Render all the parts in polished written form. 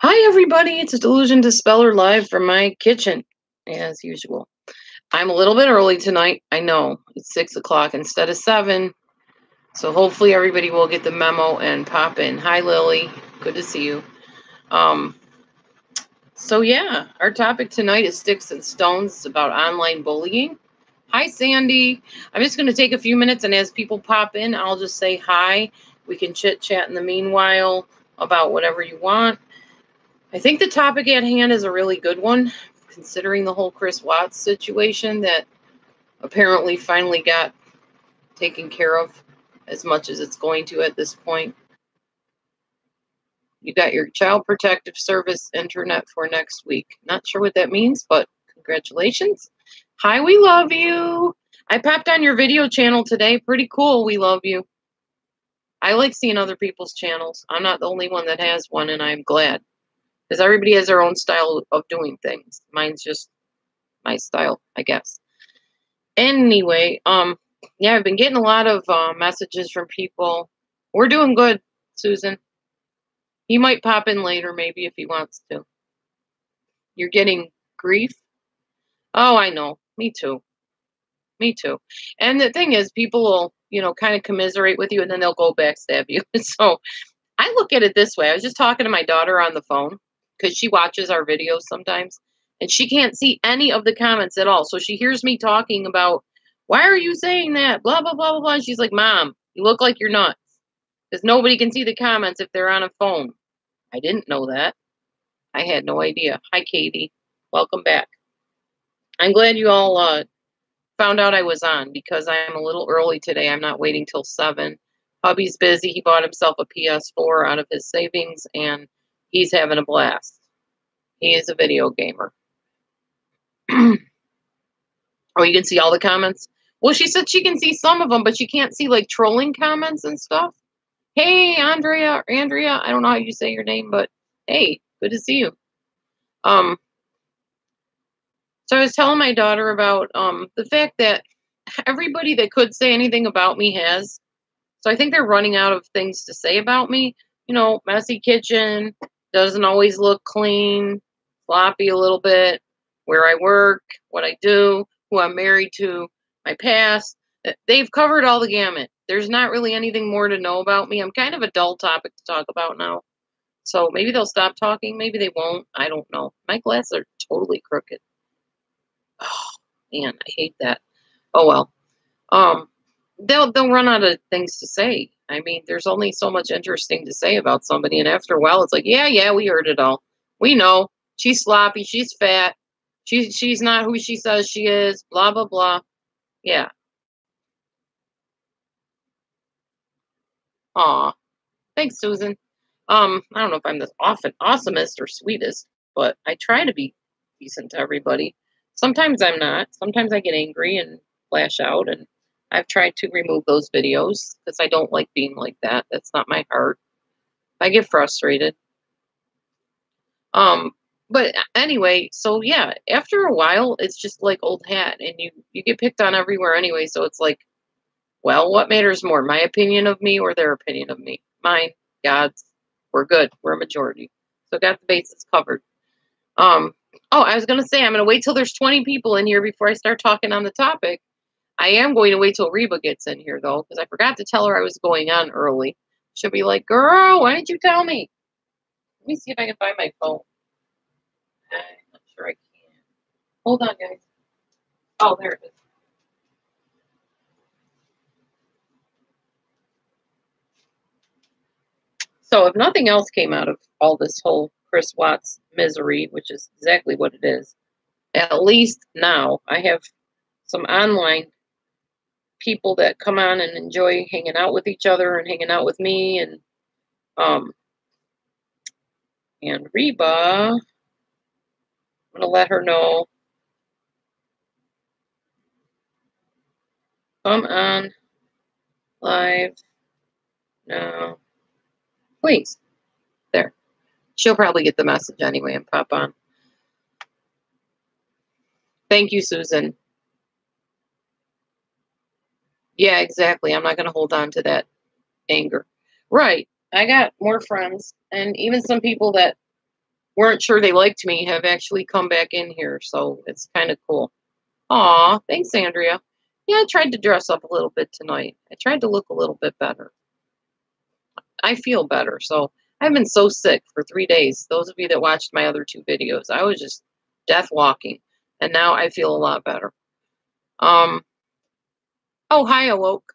Hi, everybody. It's a Delusion Dispeller live from my kitchen, as usual. I'm a little bit early tonight. I know it's 6 o'clock instead of 7. So hopefully everybody will get the memo and pop in. Hi, Lily. Good to see you. Um, so yeah, our topic tonight is sticks and stones. It's about online bullying. Hi, Sandy. I'm just going to take a few minutes, and as people pop in, I'll just say hi. We can chit chat in the meanwhile about whatever you want. I think the topic at hand is a really good one, considering the whole Chris Watts situation that apparently finally got taken care of as much as it's going to at this point. You got your Child Protective Service internet for next week. Not sure what that means, but congratulations. Hi, we love you. I popped on your video channel today. Pretty cool. We love you. I like seeing other people's channels. I'm not the only one that has one, and I'm glad. Because everybody has their own style of doing things. Mine's just my style, I guess. Anyway, yeah, I've been getting a lot of messages from people. We're doing good, Susan. He might pop in later, maybe, if he wants to. You're getting grief? Oh, I know. Me too. Me too. And the thing is, people will, kind of commiserate with you, and then they'll go backstab you. So I look at it this way. I was just talking to my daughter on the phone because she watches our videos sometimes, and she can't see any of the comments at all. So she hears me talking about, why are you saying that? Blah, blah, blah, blah, blah. And she's like, Mom, you look like you're nuts because nobody can see the comments if they're on a phone. I didn't know that. I had no idea. Hi, Katie. Welcome back. I'm glad you all found out I was on because I'm a little early today. I'm not waiting till 7. Hubby's busy. He bought himself a PS4 out of his savings, and he's having a blast. He is a video gamer. Oh, you can see all the comments? Well, she said she can see some of them, but she can't see, like, trolling comments and stuff. Hey, Andrea, I don't know how you say your name, but hey, good to see you. So I was telling my daughter about the fact that everybody that could say anything about me has. So I think they're running out of things to say about me. Messy kitchen, doesn't always look clean, sloppy a little bit, where I work, what I do, who I'm married to, my past. They've covered all the gamut. There's not really anything more to know about me. I'm kind of a dull topic to talk about now. So maybe they'll stop talking, maybe they won't. I don't know. My glasses are totally crooked. Oh, man, I hate that. Oh well. Um, they'll run out of things to say. I mean, there's only so much interesting to say about somebody, and after a while, it's like, yeah, we heard it all. We know she's sloppy, she's fat, she's not who she says she is. Blah blah blah. Yeah. Aw. Thanks, Susan. I don't know if I'm the awesomest or sweetest, but I try to be decent to everybody. Sometimes I'm not. Sometimes I get angry and lash out, and I've tried to remove those videos because I don't like being like that. That's not my heart. I get frustrated. Um, but anyway, so yeah, after a while, it's just like old hat, and you get picked on everywhere anyway. So it's like, well, what matters more, my opinion of me or their opinion of me? Mine, God's. We're good. We're a majority. So got the bases covered. Oh, I was gonna say I'm gonna wait till there's 20 people in here before I start talking on the topic. I am going to wait till Reba gets in here though, because I forgot to tell her I was going on early. She'll be like, "Girl, why didn't you tell me?" Let me see if I can find my phone. I'm not sure I can. Hold on, guys. Oh, there it is. So if nothing else came out of all this whole Chris Watts misery, which is exactly what it is, at least now I have some online people that come on and enjoy hanging out with each other and hanging out with me um and Reba. I'm gonna let her know. Come on live now, please. There. She'll probably get the message anyway and pop on. Thank you, Susan. Yeah, exactly. I'm not gonna hold on to that anger. Right. I got more friends and even some people that weren't sure they liked me have actually come back in here, so it's kind of cool. Aw, thanks, Andrea. Yeah, I tried to dress up a little bit tonight. I tried to look a little bit better. I feel better. So I've been so sick for 3 days. Those of you that watched my other 2 videos, I was just death walking, and now I feel a lot better. Oh, hi, Awoke.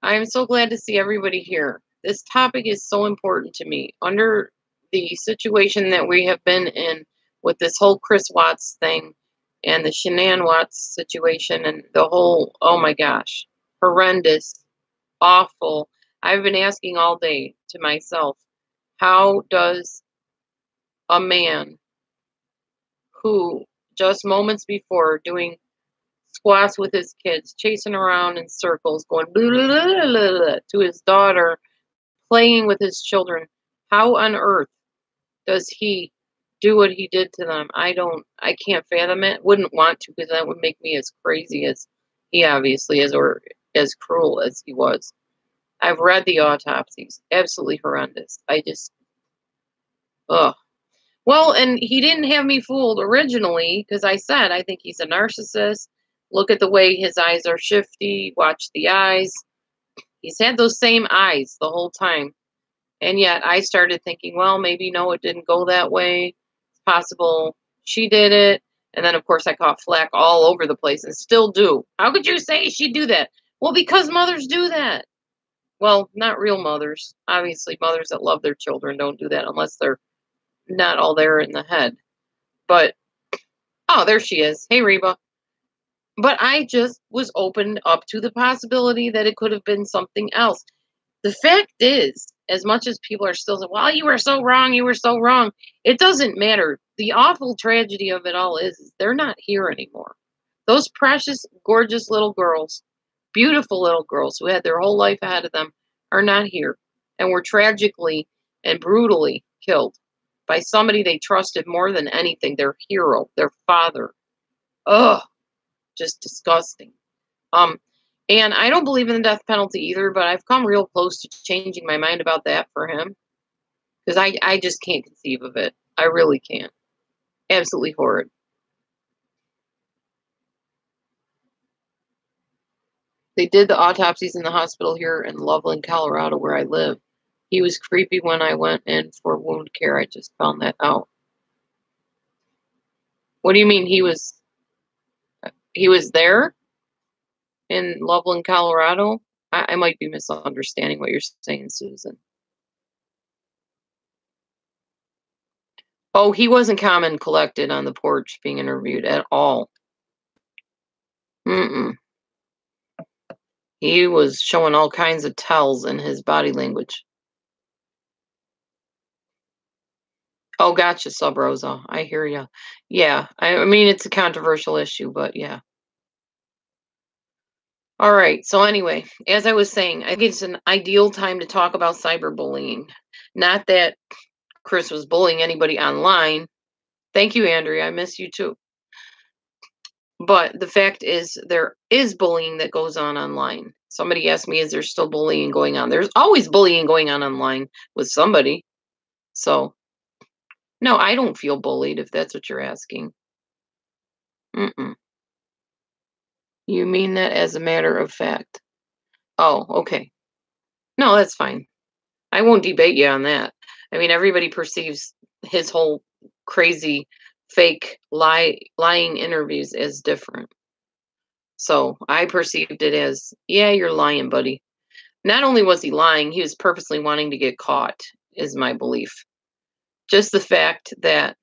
I am so glad to see everybody here. This topic is so important to me. Under the situation that we have been in with this whole Chris Watts thing and the Shanann Watts situation and the whole, oh my gosh, horrendous, awful. I've been asking all day to myself, how does a man who just moments before doing squats with his kids, chasing around in circles, going blah, blah, blah, blah, blah, to his daughter, playing with his children, how on earth does he do what he did to them? I can't fathom it. Wouldn't want to, because that would make me as crazy as he obviously is, or as cruel as he was. I've read the autopsies. Absolutely horrendous. Ugh. Well, and he didn't have me fooled originally, because I said I think he's a narcissist. Look at the way his eyes are shifty. Watch the eyes. He's had those same eyes the whole time. And yet I started thinking, well, maybe no, it didn't go that way. It's possible she did it. And then, of course, I caught flack all over the place and still do. How could you say she'd do that? Well, because mothers do that. Well, not real mothers. Obviously, mothers that love their children don't do that unless they're not all there in the head. But, oh, there she is. Hey, Reba. But I just was opened up to the possibility that it could have been something else. The fact is, as much as people are still saying, well, you were so wrong, it doesn't matter. The awful tragedy of it all is they're not here anymore. Those precious, gorgeous little girls, beautiful little girls who had their whole life ahead of them, are not here and were tragically and brutally killed by somebody they trusted more than anything, their hero, their father. Ugh, just disgusting. And I don't believe in the death penalty either, but I've come real close to changing my mind about that for him, because I just can't conceive of it. I really can't. Absolutely horrid. They did the autopsies in the hospital here in Loveland, Colorado, where I live. He was creepy when I went in for wound care. I just found that out. What do you mean he was there in Loveland, Colorado? I might be misunderstanding what you're saying, Susan. Oh, he wasn't calm and collected on the porch being interviewed at all. Mm-mm. He was showing all kinds of tells in his body language. Oh, gotcha, Sub Rosa. I hear you. Yeah, I mean, it's a controversial issue, but yeah. All right. So anyway, as I was saying, I think it's an ideal time to talk about cyberbullying. Not that Chris was bullying anybody online. Thank you, Andrea. I miss you too. But the fact is, there is bullying that goes on online. Somebody asked me, is there still bullying going on? There's always bullying going on online with somebody. So, no, I don't feel bullied, if that's what you're asking. Mm-mm. You mean that as a matter of fact? Oh, okay. No, that's fine. I won't debate you on that. I mean, everybody perceives his whole crazy, fake, lying interviews as different. So I perceived it as, yeah, you're lying, buddy. Not only was he lying, he was purposely wanting to get caught, is my belief. Just the fact that,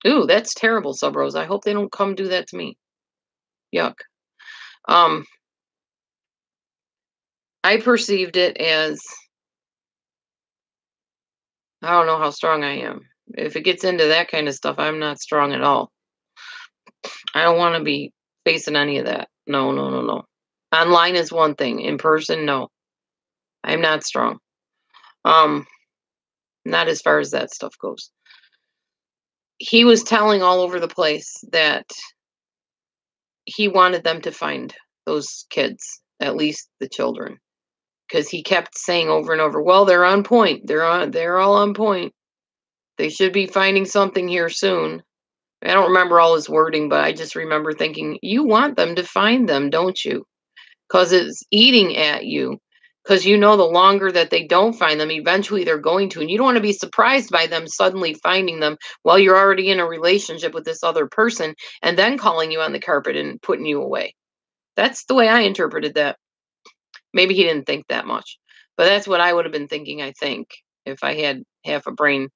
ooh, that's terrible, Sub Rose. I hope they don't come do that to me. Yuck. I perceived it as, I don't know how strong I am. If it gets into that kind of stuff, I'm not strong at all. I don't want to be facing any of that. No, no, no, no. Online is one thing. In person, no. I'm not strong. Not as far as that stuff goes. He was telling all over the place that he wanted them to find those kids, at least the children. because he kept saying over and over, well, they're on point. They're all on point. They should be finding something here soon. I don't remember all his wording, but I just remember thinking, you want them to find them, don't you? Because it's eating at you. Because you know the longer that they don't find them, eventually they're going to. And you don't want to be surprised by them suddenly finding them while you're already in a relationship with this other person and then calling you on the carpet and putting you away. That's the way I interpreted that. Maybe he didn't think that much. But that's what I would have been thinking, I think, if I had half a brain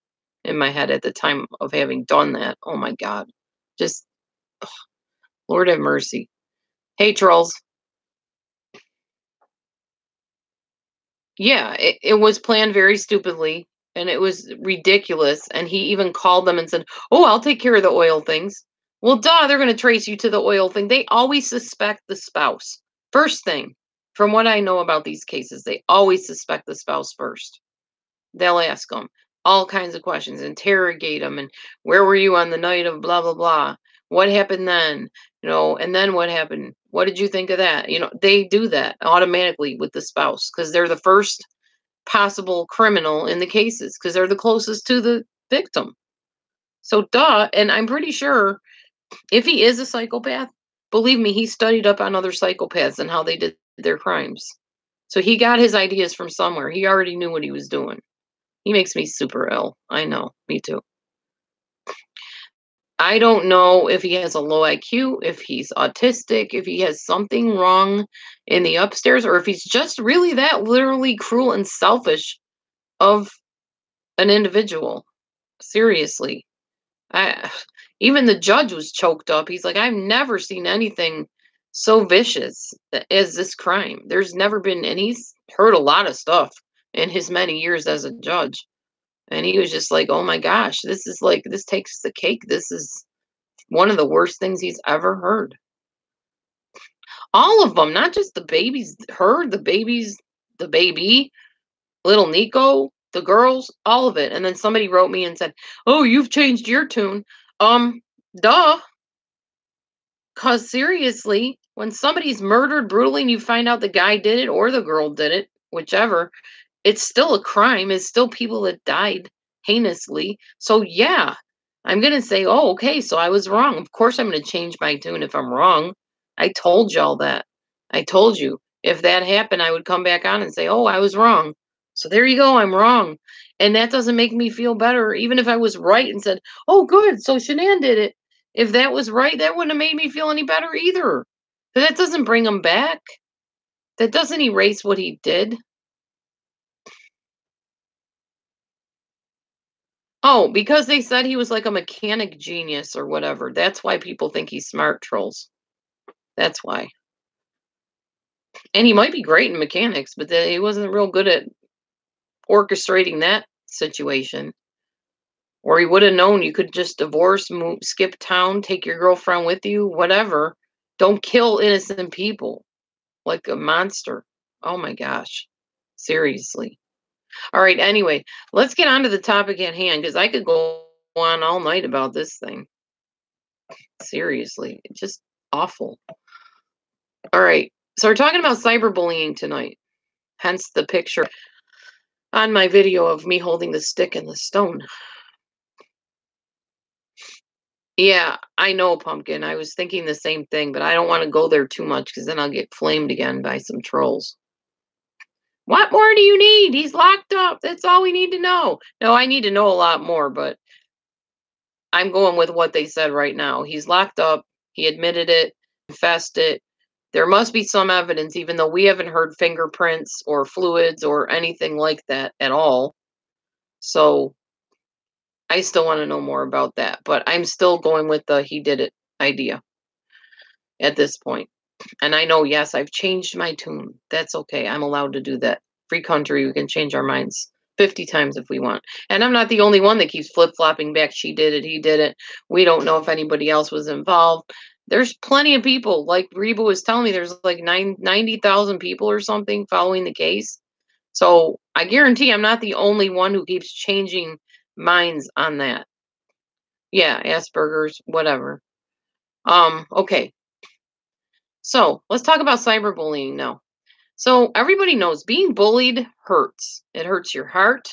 in my head at the time of having done that. Oh my God. Just, ugh, Lord have mercy. Hey, trolls. Yeah, it was planned very stupidly and it was ridiculous. And he even called them and said, oh, I'll take care of the oil things. Well, duh, they're going to trace you to the oil thing. They always suspect the spouse. First thing, from what I know about these cases, they always suspect the spouse first. They'll ask them all kinds of questions, interrogate them, and where were you on the night of blah blah blah? What happened then? And then what happened? What did you think of that? They do that automatically with the spouse because they're the first possible criminal in the cases because they're the closest to the victim. So duh, and I'm pretty sure if he is a psychopath, believe me, he studied up on other psychopaths and how they did their crimes. So he got his ideas from somewhere. He already knew what he was doing. He makes me super ill. I know. Me too. I don't know if he has a low IQ, if he's autistic, if he has something wrong in the upstairs, or if he's just really that literally cruel and selfish of an individual. Seriously. I Even the judge was choked up. He's like, I've never seen anything so vicious as this crime. There's never been, and he's heard a lot of stuff in his many years as a judge. And he was just like, "Oh my gosh, this takes the cake. This is one of the worst things he's ever heard." All of them, not just the babies, the baby, little Nico, the girls, all of it. And then somebody wrote me and said, "Oh, you've changed your tune." Um, Duh, cuz seriously, when somebody's murdered brutally and you find out the guy did it or the girl did it, whichever, it's still a crime. It's still people that died heinously. So yeah, I'm gonna say, oh, okay, so I was wrong. Of course I'm gonna change my tune if I'm wrong. I told y'all that. I told you. If that happened, I would come back on and say, oh, I was wrong. So there you go, I'm wrong. And that doesn't make me feel better, even if I was right and said, oh, good, so Shanann did it. If that was right, that wouldn't have made me feel any better either. But that doesn't bring him back. That doesn't erase what he did. Oh, because they said he was like a mechanic genius or whatever. That's why people think he's smart, trolls. That's why. And he might be great in mechanics, but he wasn't real good at orchestrating that situation. Or he would have known you could just divorce, move, skip town, take your girlfriend with you, whatever. Don't kill innocent people like a monster. Oh my gosh. Seriously. All right, anyway, let's get on to the topic at hand because I could go on all night about this thing. Seriously, it's just awful. All right. So we're talking about cyberbullying tonight. Hence the picture on my video of me holding the stick and the stone. Yeah, I know, Pumpkin. I was thinking the same thing, but I don't want to go there too much because then I'll get flamed again by some trolls. What more do you need? He's locked up. That's all we need to know. No, I need to know a lot more, but I'm going with what they said right now. He's locked up. He admitted it, confessed it. There must be some evidence, even though we haven't heard fingerprints or fluids or anything like that at all. So I still want to know more about that, but I'm still going with the he did it idea at this point. And I know, yes, I've changed my tune. That's okay. I'm allowed to do that. Free country, we can change our minds 50 times if we want. And I'm not the only one that keeps flip flopping back. She did it. He did it. We don't know if anybody else was involved. There's plenty of people. Like Reba was telling me, there's like 90,000 people or something following the case. So I guarantee I'm not the only one who keeps changing minds on that. Yeah, Asperger's, whatever. Okay. So let's talk about cyberbullying now. So everybody knows being bullied hurts. It hurts your heart,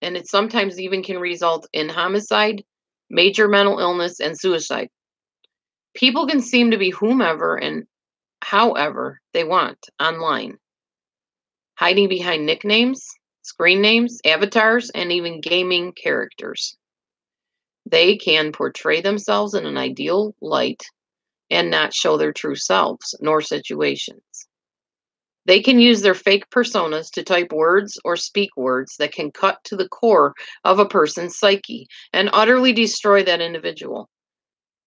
and it sometimes even can result in homicide, major mental illness, and suicide. People can seem to be whomever and however they want online, hiding behind nicknames, screen names, avatars, and even gaming characters. They can portray themselves in an ideal light and not show their true selves nor situations. They can use their fake personas to type words or speak words that can cut to the core of a person's psyche and utterly destroy that individual.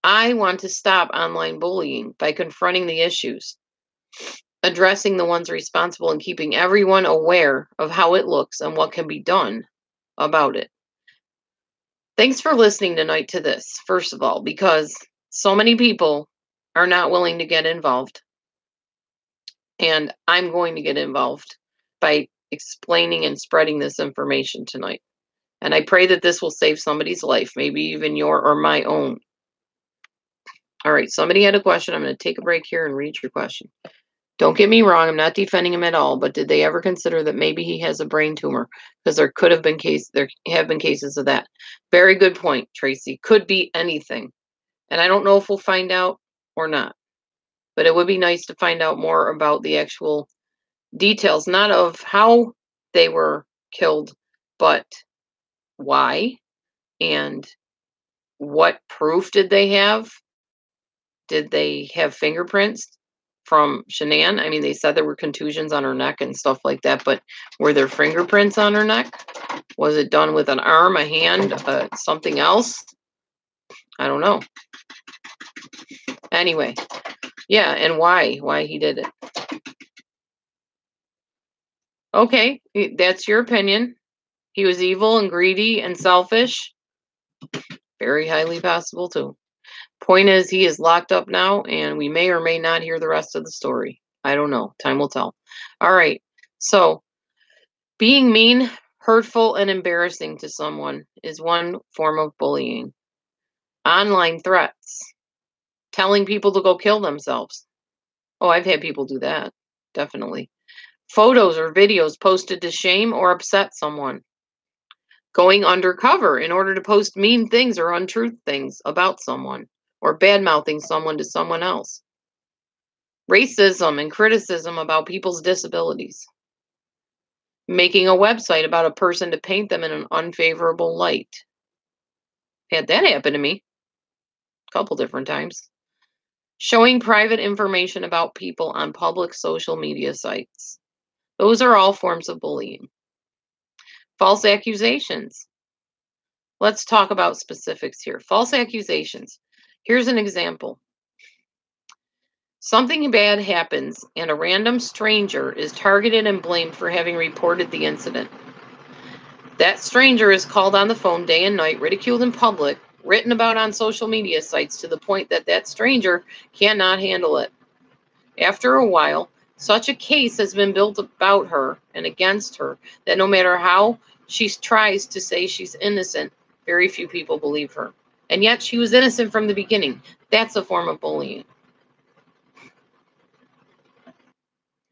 I want to stop online bullying by confronting the issues, addressing the ones responsible, and keeping everyone aware of how it looks and what can be done about it. Thanks for listening tonight to this, first of all, because so many people are not willing to get involved. And I'm going to get involved by explaining and spreading this information tonight. And I pray that this will save somebody's life, maybe even your or my own. All right, somebody had a question. I'm going to take a break here and read your question. Don't get me wrong, I'm not defending him at all, but did they ever consider that maybe he has a brain tumor? Because there have been cases of that. Very good point, Tracy. Could be anything. And I don't know if we'll find out or not. But it would be nice to find out more about the actual details, not of how they were killed, but why and what proof did they have? Did they have fingerprints from Shanann? I mean, they said there were contusions on her neck and stuff like that, but were there fingerprints on her neck? Was it done with an arm, a hand, something else? I don't know. Anyway, yeah, and why he did it. Okay, that's your opinion. He was evil and greedy and selfish. Very highly possible, too. Point is, he is locked up now, and we may or may not hear the rest of the story. I don't know. Time will tell. All right. So, being mean, hurtful, and embarrassing to someone is one form of bullying. Online threats, telling people to go kill themselves. Oh, I've had people do that. Definitely. Photos or videos posted to shame or upset someone. Going undercover in order to post mean things or untruth things about someone, or bad mouthing someone to someone else. Racism and criticism about people's disabilities. Making a website about a person to paint them in an unfavorable light. Had that happen to me a couple different times. Showing private information about people on public social media sites. Those are all forms of bullying. False accusations. Let's talk about specifics here. False accusations. Here's an example. Something bad happens and a random stranger is targeted and blamed for having reported the incident. That stranger is called on the phone day and night, ridiculed in public, written about on social media sites to the point that that stranger cannot handle it. After a while, such a case has been built about her and against her that no matter how she tries to say she's innocent, very few people believe her. And yet she was innocent from the beginning. That's a form of bullying.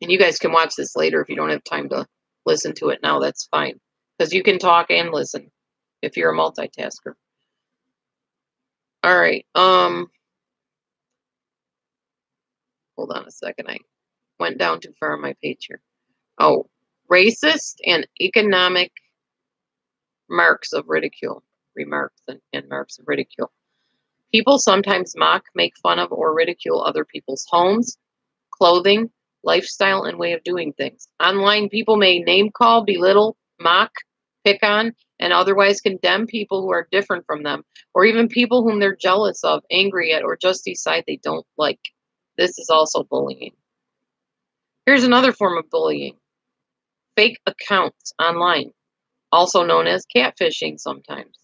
And you guys can watch this later if you don't have time to listen to it now. That's fine. Because you can talk and listen if you're a multitasker. All right. Hold on a second. I went down too far on my page here. Oh, racist and economic marks of ridicule. Remarks and marks of ridicule. People sometimes mock, make fun of, or ridicule other people's homes, clothing, lifestyle, and way of doing things. Online, people may name call, belittle, mock, pick on, and otherwise condemn people who are different from them, or even people whom they're jealous of, angry at, or just decide they don't like. This is also bullying. Here's another form of bullying. Fake accounts online, also known as catfishing sometimes.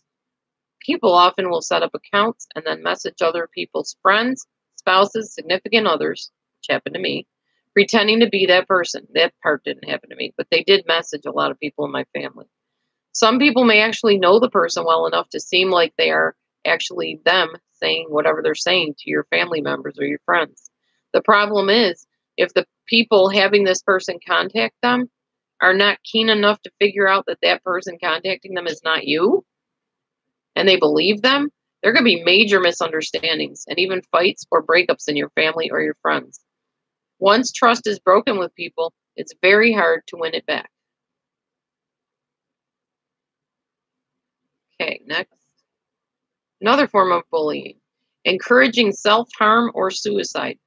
People often will set up accounts and then message other people's friends, spouses, significant others, which happened to me, pretending to be that person. That part didn't happen to me, but they did message a lot of people in my family. Some people may actually know the person well enough to seem like they are actually them saying whatever they're saying to your family members or your friends. The problem is if the people having this person contact them are not keen enough to figure out that that person contacting them is not you, and they believe them, there could be major misunderstandings and even fights or breakups in your family or your friends. Once trust is broken with people, it's very hard to win it back. Okay, next. Another form of bullying, encouraging self-harm or suicide.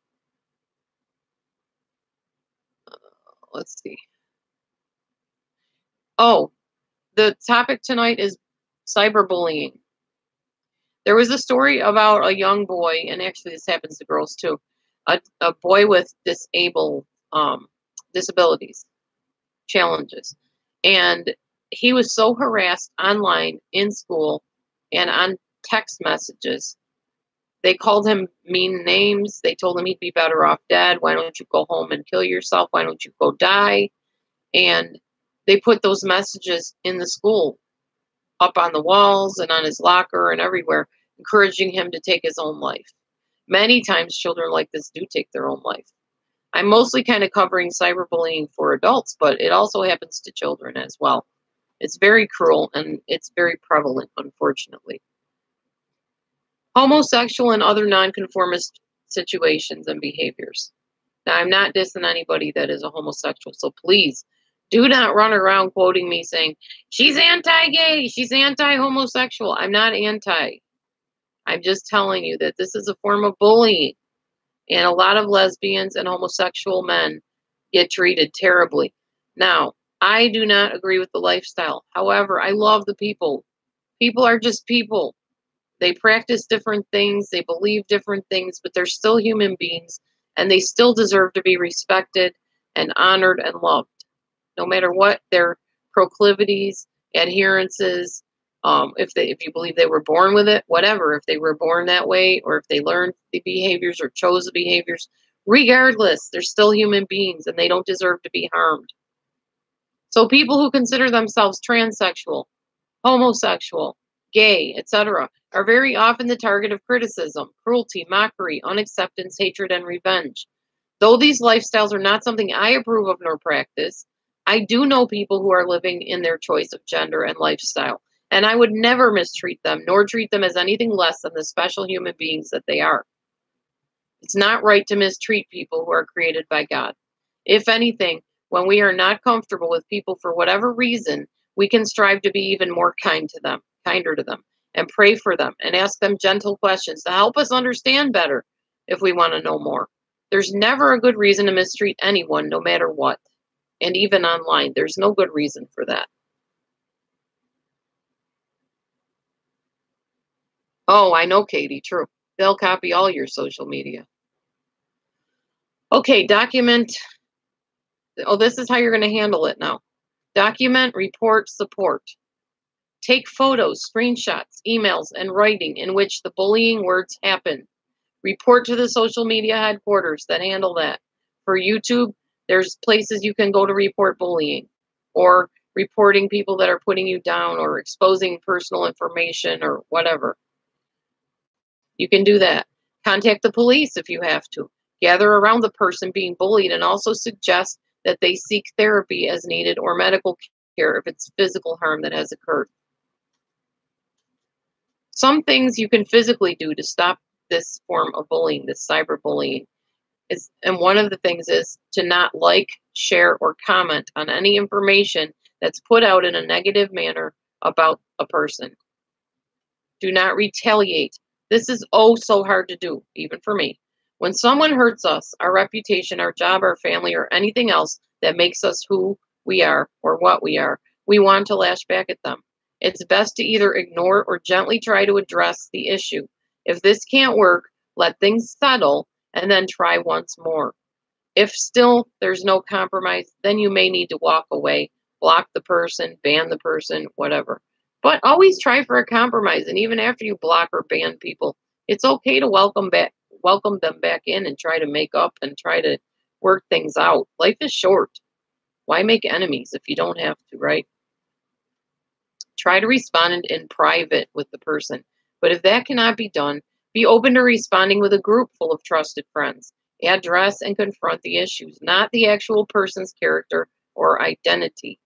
Let's see. Oh, the topic tonight is cyberbullying. There was a story about a young boy, and actually this happens to girls too, a boy with disabilities, challenges. And he was so harassed online, in school, and on text messages. They called him mean names. They told him he'd be better off dead. Why don't you go home and kill yourself? Why don't you go die? And they put those messages in the school, up on the walls and on his locker and everywhere, encouraging him to take his own life. Many times children like this do take their own life. I'm mostly kind of covering cyberbullying for adults, but it also happens to children as well. It's very cruel and it's very prevalent, unfortunately. Homosexual and other nonconformist situations and behaviors. Now, I'm not dissing anybody that is a homosexual, so please do not run around quoting me saying, she's anti-gay, she's anti-homosexual. I'm not anti. I'm just telling you that this is a form of bullying. And a lot of lesbians and homosexual men get treated terribly. Now, I do not agree with the lifestyle. However, I love the people. People are just people. They practice different things, they believe different things, but they're still human beings, and they still deserve to be respected and honored and loved, no matter what their proclivities, adherences, if you believe they were born with it, whatever, if they were born that way, or if they learned the behaviors or chose the behaviors, regardless, they're still human beings, and they don't deserve to be harmed. So people who consider themselves transsexual, homosexual, gay, etc., are very often the target of criticism, cruelty, mockery, unacceptance, hatred, and revenge. Though these lifestyles are not something I approve of nor practice, I do know people who are living in their choice of gender and lifestyle, and I would never mistreat them nor treat them as anything less than the special human beings that they are. It's not right to mistreat people who are created by God. If anything, when we are not comfortable with people for whatever reason, we can strive to be even more kinder to them, and pray for them and ask them gentle questions to help us understand better if we want to know more. There's never a good reason to mistreat anyone, no matter what. And even online, there's no good reason for that. Oh, I know, Katie, true. They'll copy all your social media. Okay, document. Oh, this is how you're going to handle it now. Document, report, support. Take photos, screenshots, emails, and writing in which the bullying words happen. Report to the social media headquarters that handle that. For YouTube, there's places you can go to report bullying, or reporting people that are putting you down or exposing personal information or whatever. You can do that. Contact the police if you have to. Gather around the person being bullied and also suggest that they seek therapy as needed or medical care if it's physical harm that has occurred. Some things you can physically do to stop this form of bullying, this cyberbullying, and one of the things is to not like, share, or comment on any information that's put out in a negative manner about a person. Do not retaliate. This is oh so hard to do, even for me. When someone hurts us, our reputation, our job, our family, or anything else that makes us who we are or what we are, we want to lash back at them. It's best to either ignore or gently try to address the issue. If this can't work, let things settle and then try once more. If still there's no compromise, then you may need to walk away, block the person, ban the person, whatever. But always try for a compromise. And even after you block or ban people, it's okay to welcome them back in and try to make up and try to work things out. Life is short. Why make enemies if you don't have to, right? Try to respond in private with the person. But if that cannot be done, be open to responding with a group full of trusted friends. Address and confront the issues, not the actual person's character or identity.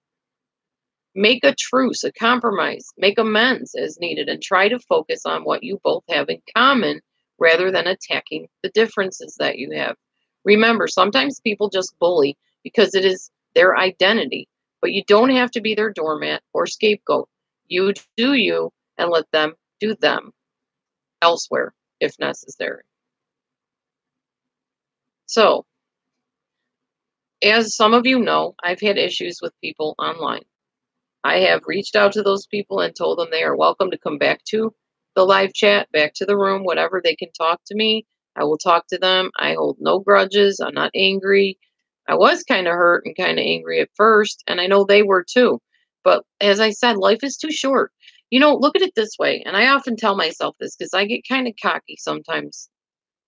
Make a truce, a compromise, make amends as needed, and try to focus on what you both have in common rather than attacking the differences that you have. Remember, sometimes people just bully because it is their identity, but you don't have to be their doormat or scapegoat. You do you and let them do them elsewhere if necessary. So, as some of you know, I've had issues with people online. I have reached out to those people and told them they are welcome to come back to the live chat, back to the room, whatever. They can talk to me. I will talk to them. I hold no grudges. I'm not angry. I was kind of hurt and kind of angry at first, and I know they were too. But as I said, life is too short. Look at it this way. And I often tell myself this because I get kind of cocky sometimes,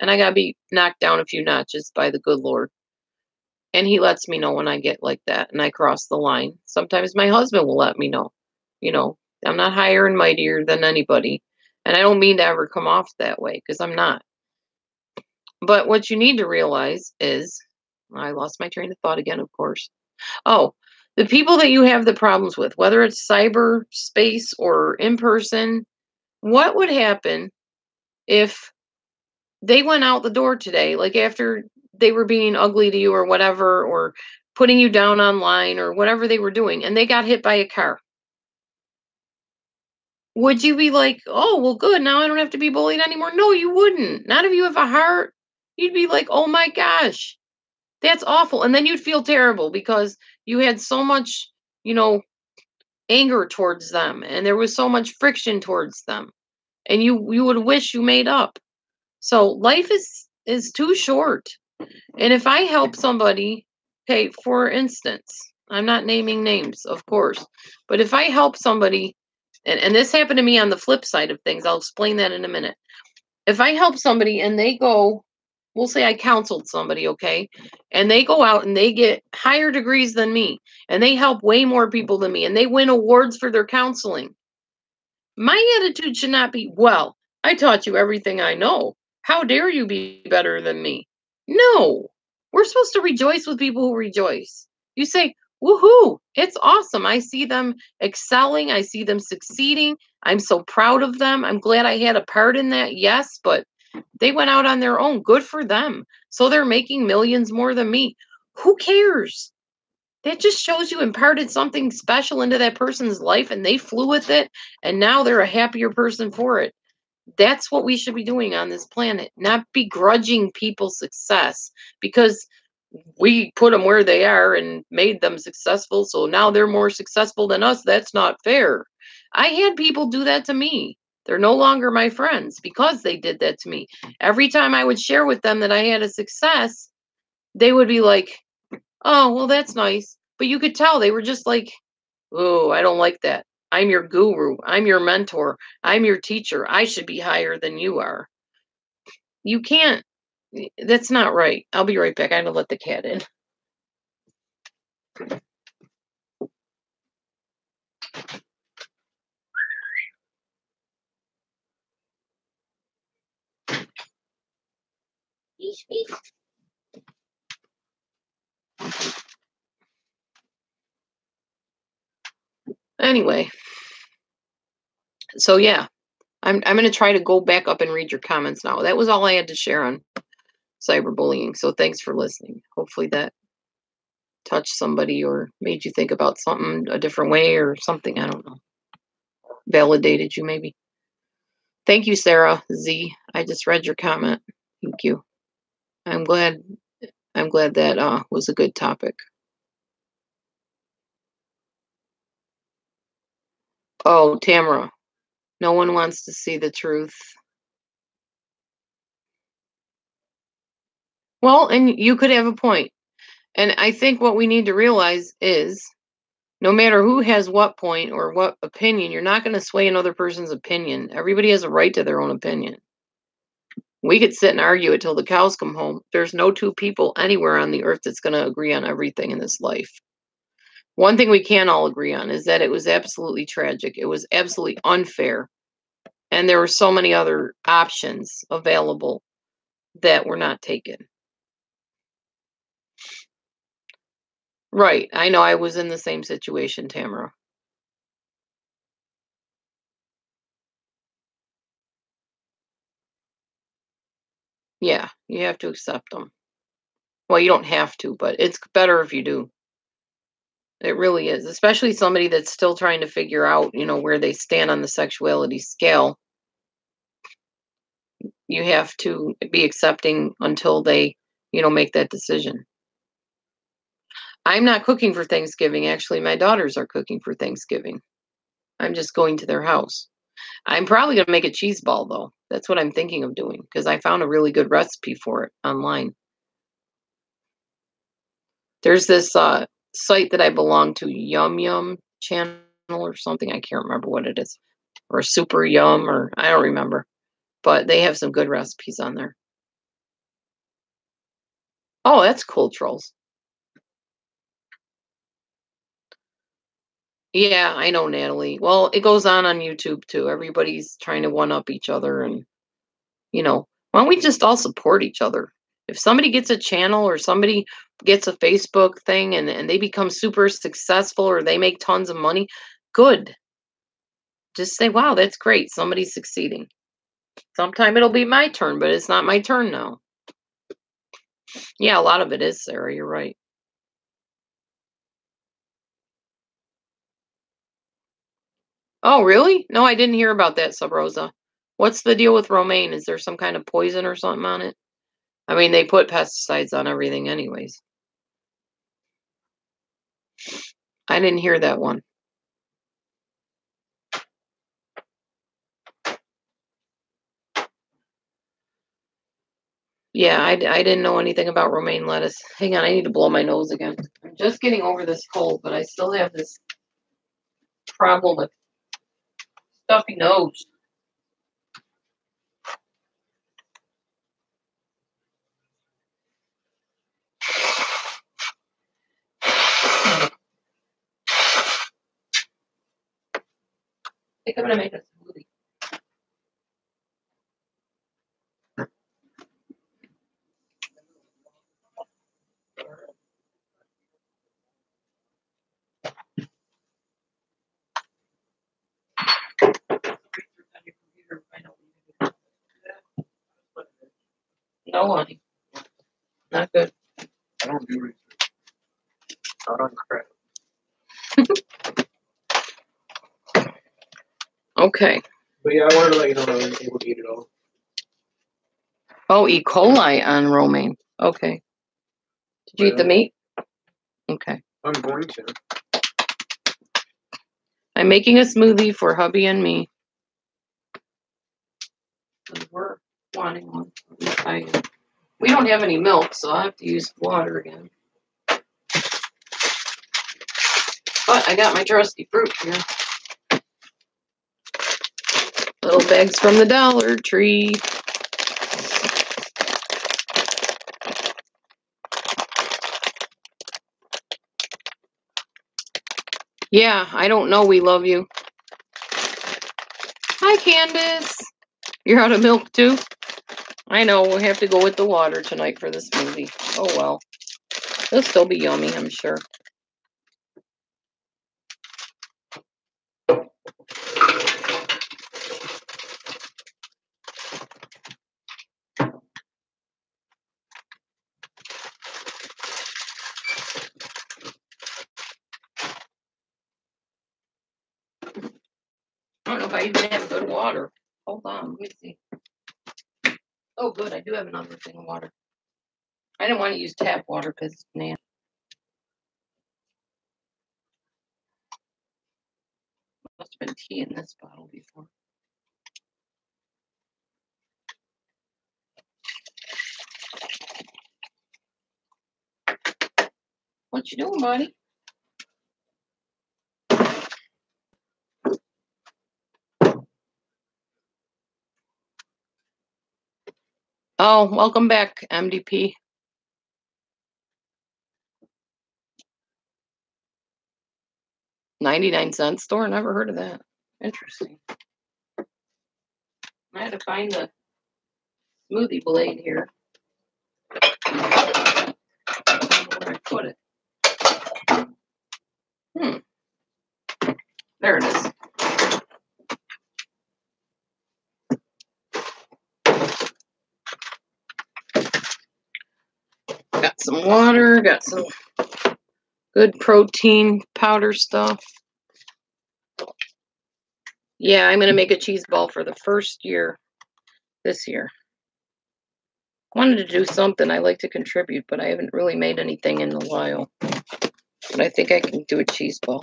and I got to be knocked down a few notches by the good Lord. And he lets me know when I get like that and I cross the line. Sometimes my husband will let me know. You know, I'm not higher and mightier than anybody. And I don't mean to ever come off that way because I'm not. But what you need to realize is I lost my train of thought again, of course. Oh, the people that you have the problems with, whether it's cyber space or in person, what would happen if they went out the door today, like after they were being ugly to you or whatever, or putting you down online or whatever they were doing, and they got hit by a car? Would you be like, oh, well, good. Now I don't have to be bullied anymore? No, you wouldn't. Not if you have a heart. You'd be like, oh my gosh, that's awful. And then you'd feel terrible because you had so much, you know, anger towards them and there was so much friction towards them. And you would wish you made up. So life is too short. And if I help somebody, okay, for instance, I'm not naming names, of course, but if I help somebody, and this happened to me on the flip side of things, I'll explain that in a minute. If I help somebody and they go, we'll say I counseled somebody, okay, and they go out and they get higher degrees than me, and they help way more people than me, and they win awards for their counseling. My attitude should not be, well, I taught you everything I know. How dare you be better than me? No, we're supposed to rejoice with people who rejoice. You say, woohoo, it's awesome. I see them excelling. I see them succeeding. I'm so proud of them. I'm glad I had a part in that. Yes, but they went out on their own. Good for them. So they're making millions more than me. Who cares? That just shows you imparted something special into that person's life and they flew with it. And now they're a happier person for it. That's what we should be doing on this planet, not begrudging people's success because we put them where they are and made them successful. So now they're more successful than us. That's not fair. I had people do that to me. They're no longer my friends because they did that to me. Every time I would share with them that I had a success, they would be like, oh, well, that's nice. But you could tell they were just like, oh, I don't like that. I'm your guru. I'm your mentor. I'm your teacher. I should be higher than you are. You can't. That's not right. I'll be right back. I had to let the cat in. Anyway, so yeah, I'm going to try to go back up and read your comments now. That was all I had to share on cyberbullying. So thanks for listening. Hopefully that touched somebody or made you think about something a different way or something. I don't know. Validated you maybe. Thank you, Sarah Z. I just read your comment. Thank you. I'm glad that was a good topic. Oh, Tamara. No one wants to see the truth. Well, and you could have a point. And I think what we need to realize is no matter who has what point or what opinion, you're not going to sway another person's opinion. Everybody has a right to their own opinion. We could sit and argue it till the cows come home. There's no two people anywhere on the earth that's going to agree on everything in this life. One thing we can all agree on is that it was absolutely tragic. It was absolutely unfair. And there were so many other options available that were not taken. Right. I know I was in the same situation, Tamara. Yeah, you have to accept them. Well, you don't have to, but it's better if you do. It really is, especially somebody that's still trying to figure out, where they stand on the sexuality scale. You have to be accepting until they, make that decision. I'm not cooking for Thanksgiving. Actually, my daughters are cooking for Thanksgiving. I'm just going to their house. I'm probably going to make a cheese ball, though. That's what I'm thinking of doing because I found a really good recipe for it online. There's this site that I belong to, Yum Yum channel or something. I can't remember what it is. Or Super Yum, or I don't remember. But they have some good recipes on there. Oh, that's cool, Trolls. Yeah, I know, Natalie. Well, it goes on YouTube too. Everybody's trying to one up each other, and why don't we just all support each other? If somebody gets a channel or somebody gets a Facebook thing and they become super successful or they make tons of money, good. Just say, wow, that's great. Somebody's succeeding. Sometime it'll be my turn, but it's not my turn now. Yeah, a lot of it is, Sarah. You're right. Oh, really? No, I didn't hear about that, Sub Rosa. What's the deal with romaine? Is there some kind of poison or something on it? I mean, they put pesticides on everything anyways. I didn't hear that one. Yeah, I didn't know anything about romaine lettuce. Hang on, I need to blow my nose again. I'm just getting over this cold, but I still have this problem with stuffy nose. I think I'm gonna make a smoothie. No, honey, not good. I don't do research. Not on crap. Okay. But yeah, I wanted to let you know that I was able to eat it all. Oh, E. coli on romaine. Okay. Did you eat the meat? Okay. I'm going to. I'm making a smoothie for hubby and me. We're wanting one. We don't have any milk, so I have to use water again. But I got my trusty fruit here. Little bags from the Dollar Tree. Yeah, I don't know. We love you. Hi, Candace. You're out of milk, too? I know. We'll have to go with the water tonight for the smoothie. Oh, well. It'll still be yummy, I'm sure. I don't know if I even have good water. Hold on, let me see. Oh, good, I do have another thing of water. I didn't want to use tap water because it's nasty. Must have been tea in this bottle before. What you doing, buddy? Oh, welcome back, MDP. 99-cent store? Never heard of that. Interesting. I had to find the smoothie blade here. I don't know where I put it. There it is. Got some water, got some good protein powder stuff. Yeah, I'm going to make a cheese ball for the first year this year. Wanted to do something. I like to contribute, but I haven't really made anything in a while. But I think I can do a cheese ball.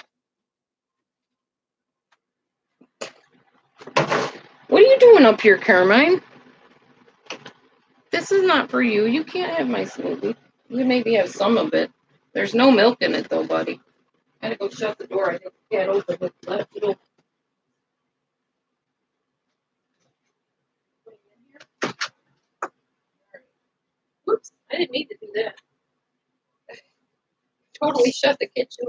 What are you doing up here, Carmine? This is not for you. You can't have my smoothie. You maybe have some of it. There's no milk in it, though, buddy. Gotta go shut the door. I think the cat opened it. Left it open. Whoops, I didn't mean to do that. Totally shut the kitchen.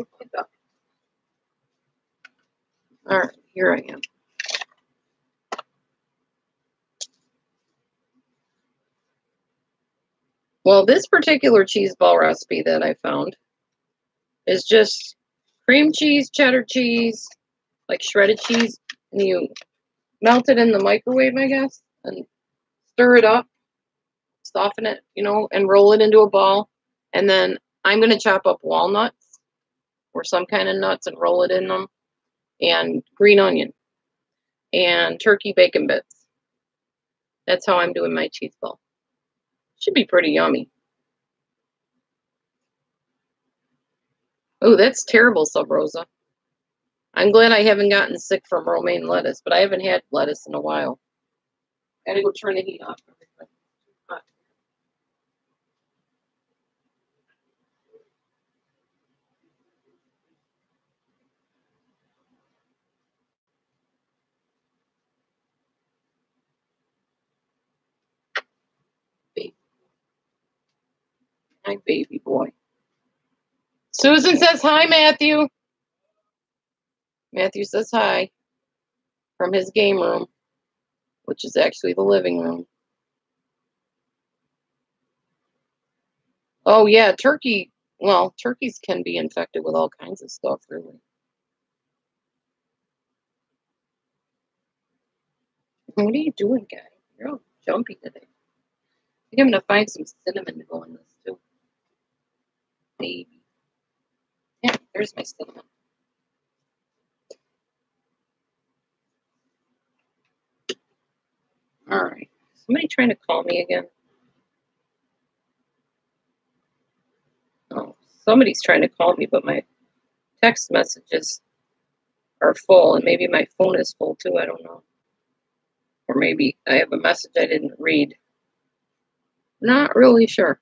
All right, here I am. Well, this particular cheese ball recipe that I found is just cream cheese, cheddar cheese, like shredded cheese, and you melt it in the microwave, I guess, and stir it up, soften it, and roll it into a ball. And then I'm going to chop up walnuts or some kind of nuts and roll it in them, and green onion and turkey bacon bits. That's how I'm doing my cheese ball. Should be pretty yummy. Oh, that's terrible, Sub Rosa. I'm glad I haven't gotten sick from romaine lettuce, but I haven't had lettuce in a while. Gotta go turn the heat off. Baby. My baby boy. Susan says hi, Matthew. Matthew says hi from his game room, which is actually the living room. Oh, yeah, turkey. Well, turkeys can be infected with all kinds of stuff, really. What are you doing, guy? You're all jumpy today. I think I'm going to find some cinnamon to go in this, too. Maybe. Yeah, there's my cinnamon. All right. Somebody trying to call me again? Oh, somebody's trying to call me, but my text messages are full, and maybe my phone is full, too. I don't know. Or maybe I have a message I didn't read. Not really sure.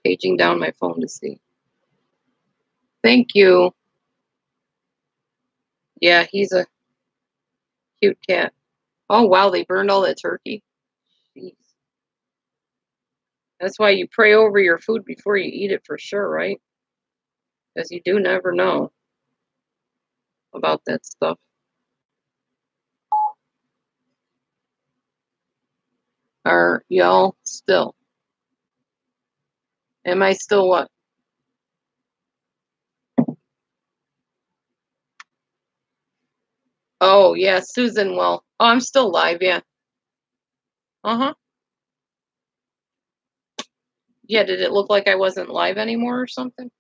Paging down my phone to see. Thank you. Yeah, he's a cute cat. Oh, wow, they burned all that turkey. Jeez. That's why you pray over your food before you eat it for sure, right? Because you do never know about that stuff. Are y'all still? Am I still what? Oh, yeah, Susan, well, oh, I'm still live, yeah. Uh-huh. Yeah, did it look like I wasn't live anymore or something?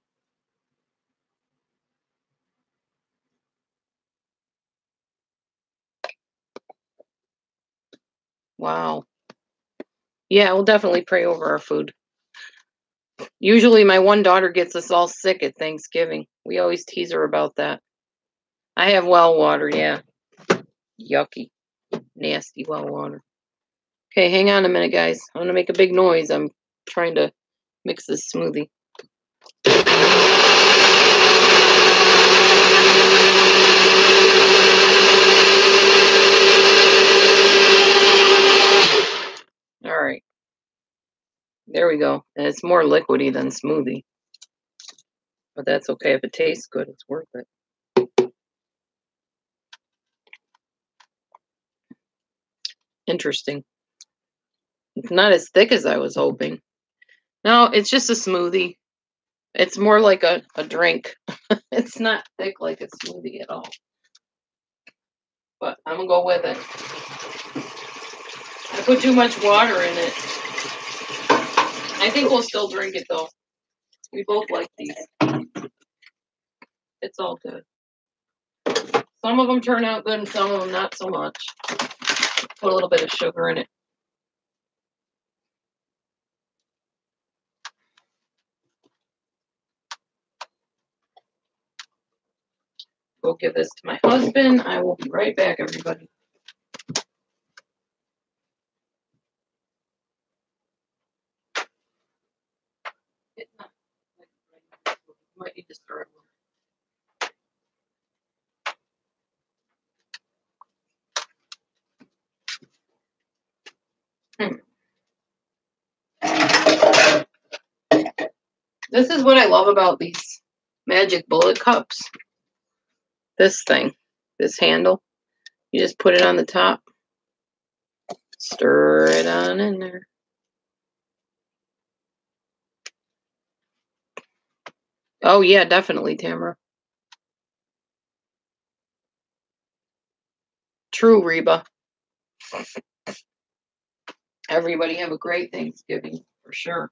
Wow. Yeah, we'll definitely pray over our food. Usually my one daughter gets us all sick at Thanksgiving. We always tease her about that. I have well water, yeah. Yucky. Nasty well water. Okay, hang on a minute, guys. I'm going to make a big noise. I'm trying to mix this smoothie. All right. There we go. And it's more liquidy than smoothie. But that's okay. If it tastes good, it's worth it. Interesting. It's not as thick as I was hoping. No, it's just a smoothie. It's more like a drink. It's not thick like a smoothie at all. But I'm going to go with it. I put too much water in it. I think we'll still drink it, though. We both like these. It's all good. Some of them turn out good and some of them not so much. Put a little bit of sugar in it. Go give this to my husband. I will be right back, everybody. Might need to stir it a little. This is what I love about these Magic Bullet cups. This thing, this handle. You just put it on the top. Stir it on in there. Oh, yeah, definitely, Tamara. True, Reba. Everybody have a great Thanksgiving, for sure.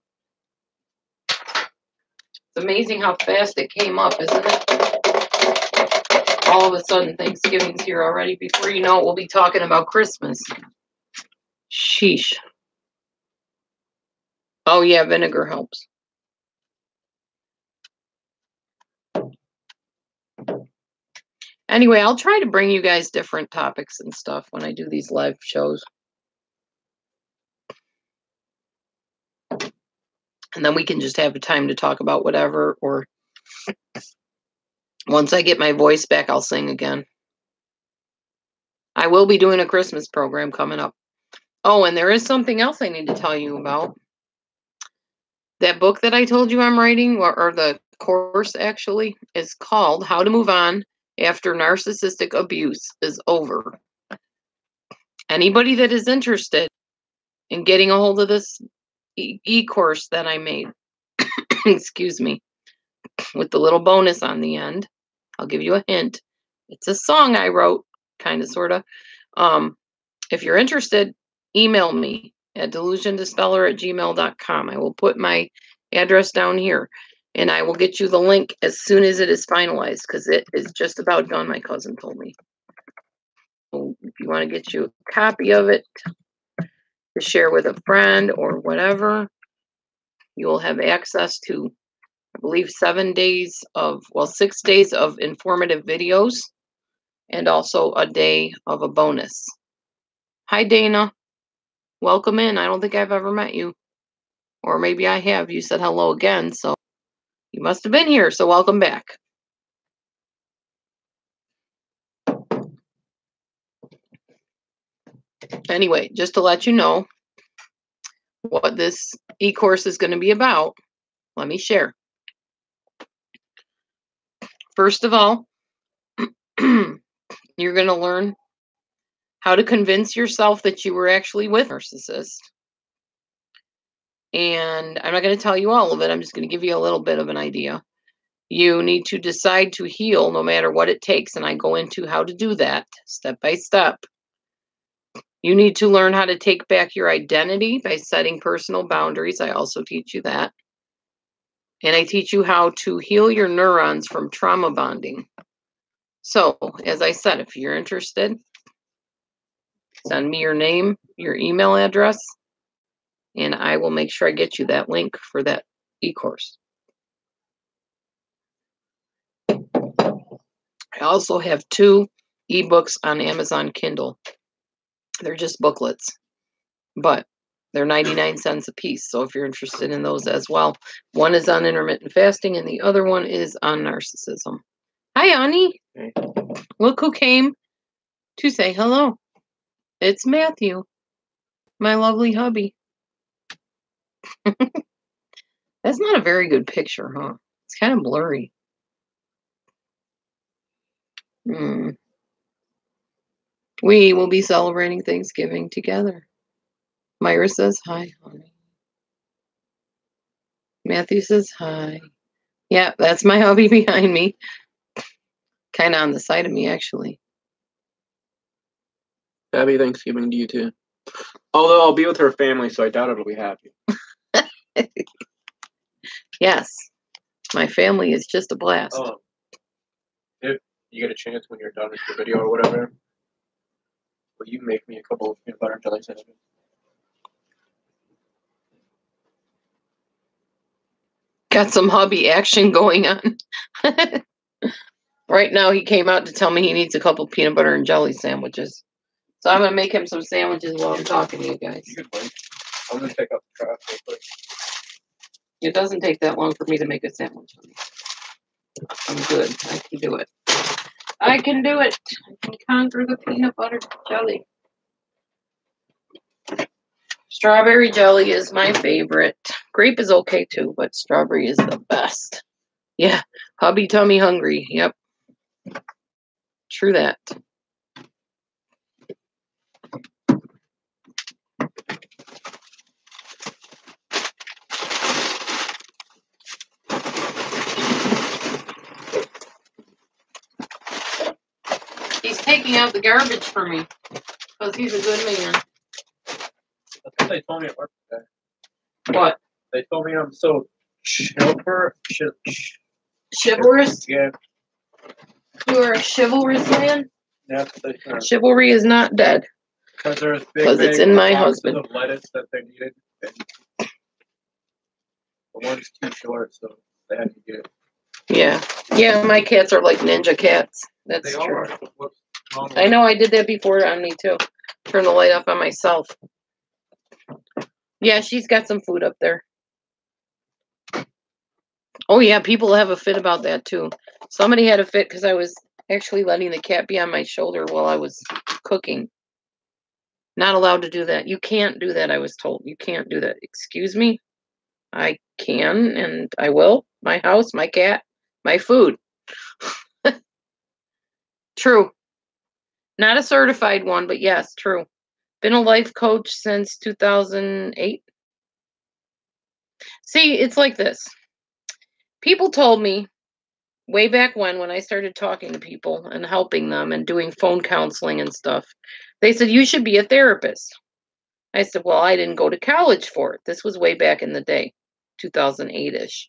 It's amazing how fast it came up, isn't it? All of a sudden, Thanksgiving's here already. Before you know it, we'll be talking about Christmas. Sheesh. Oh, yeah, vinegar helps. Anyway, I'll try to bring you guys different topics and stuff when I do these live shows. And then we can just have a time to talk about whatever, or once I get my voice back, I'll sing again. I will be doing a Christmas program coming up. Oh, and there is something else I need to tell you about. That book that I told you I'm writing, or the course actually, is called How to Move On After Narcissistic Abuse is Over. Anybody that is interested in getting a hold of this e-course that I made, excuse me, with the little bonus on the end, I'll give you a hint. It's a song I wrote, kind of, sort of. If you're interested, email me at delusiondispeller@gmail.com. I will put my address down here, and I will get you the link as soon as it is finalized, because it is just about done, my cousin told me. So if you want to get you a copy of it to share with a friend or whatever, you will have access to, I believe, 6 days of informative videos, and also a day of a bonus. Hi, Dana. Welcome in. I don't think I've ever met you. Or maybe I have. You said hello again, so you must have been here, so welcome back. Anyway, just to let you know what this e-course is going to be about, let me share. First of all, you're going to learn how to convince yourself that you were actually with a narcissist. And I'm not going to tell you all of it. I'm just going to give you a little bit of an idea. You need to decide to heal no matter what it takes. And I go into how to do that step by step. You need to learn how to take back your identity by setting personal boundaries. I also teach you that. And I teach you how to heal your neurons from trauma bonding. So, as I said, if you're interested, send me your name, your email address, and I will make sure I get you that link for that e-course. I also have 2 ebooks on Amazon Kindle. They're just booklets, but they're 99 cents a piece. So if you're interested in those as well, one is on intermittent fasting and the other one is on narcissism. Hi, Ani. Hey. Look who came to say hello. It's Matthew, my lovely hubby. That's not a very good picture, huh? It's kind of blurry. We will be celebrating Thanksgiving together. Myra says hi, honey. Matthew says hi. Yeah, that's my hubby behind me. Kind of on the side of me, actually. Happy Thanksgiving to you too. Although I'll be with her family, so I doubt it'll be happy. Yes, my family is just a blast. If you get a chance when you're done with your video or whatever, will you make me a couple of peanut butter and jelly sandwiches? Got some hubby action going on. Right now, he came out to tell me he needs a couple peanut butter and jelly sandwiches. So I'm going to make him some sandwiches while I'm talking to you guys. You can wait. I'm going to take out the trash real quick. It doesn't take that long for me to make a sandwich. I'm good. I can do it. I can do it. I can conquer the peanut butter jelly. Strawberry jelly is my favorite. Grape is okay too, but strawberry is the best. Yeah, hubby tummy hungry. Yep. True that. He's taking out the garbage for me because he's a good man. That's what they told me at work today. What? They told me I'm so chivalrous. Yeah. You are a chivalrous man? That's what they said. Chivalry is not dead. Because there's big, Because it's in my husband. of lettuce that they needed. And the one's too short, so they had to get it. Yeah. Yeah, my cats are like ninja cats. That's They true. are. What's wrong with I know I did that before on me too. Turn the light off on myself. Yeah, she's got some food up there. Oh yeah, people have a fit about that too. Somebody had a fit because I was actually letting the cat be on my shoulder while I was cooking. Not allowed to do that. You can't do that, I was told. You can't do that. Excuse me? I can and I will. My house, my cat, my food. True. Not a certified one, but yes, true. Been a life coach since 2008. See, it's like this. People told me way back when I started talking to people and helping them and doing phone counseling and stuff, they said, you should be a therapist. I said, well, I didn't go to college for it. This was way back in the day, 2008-ish.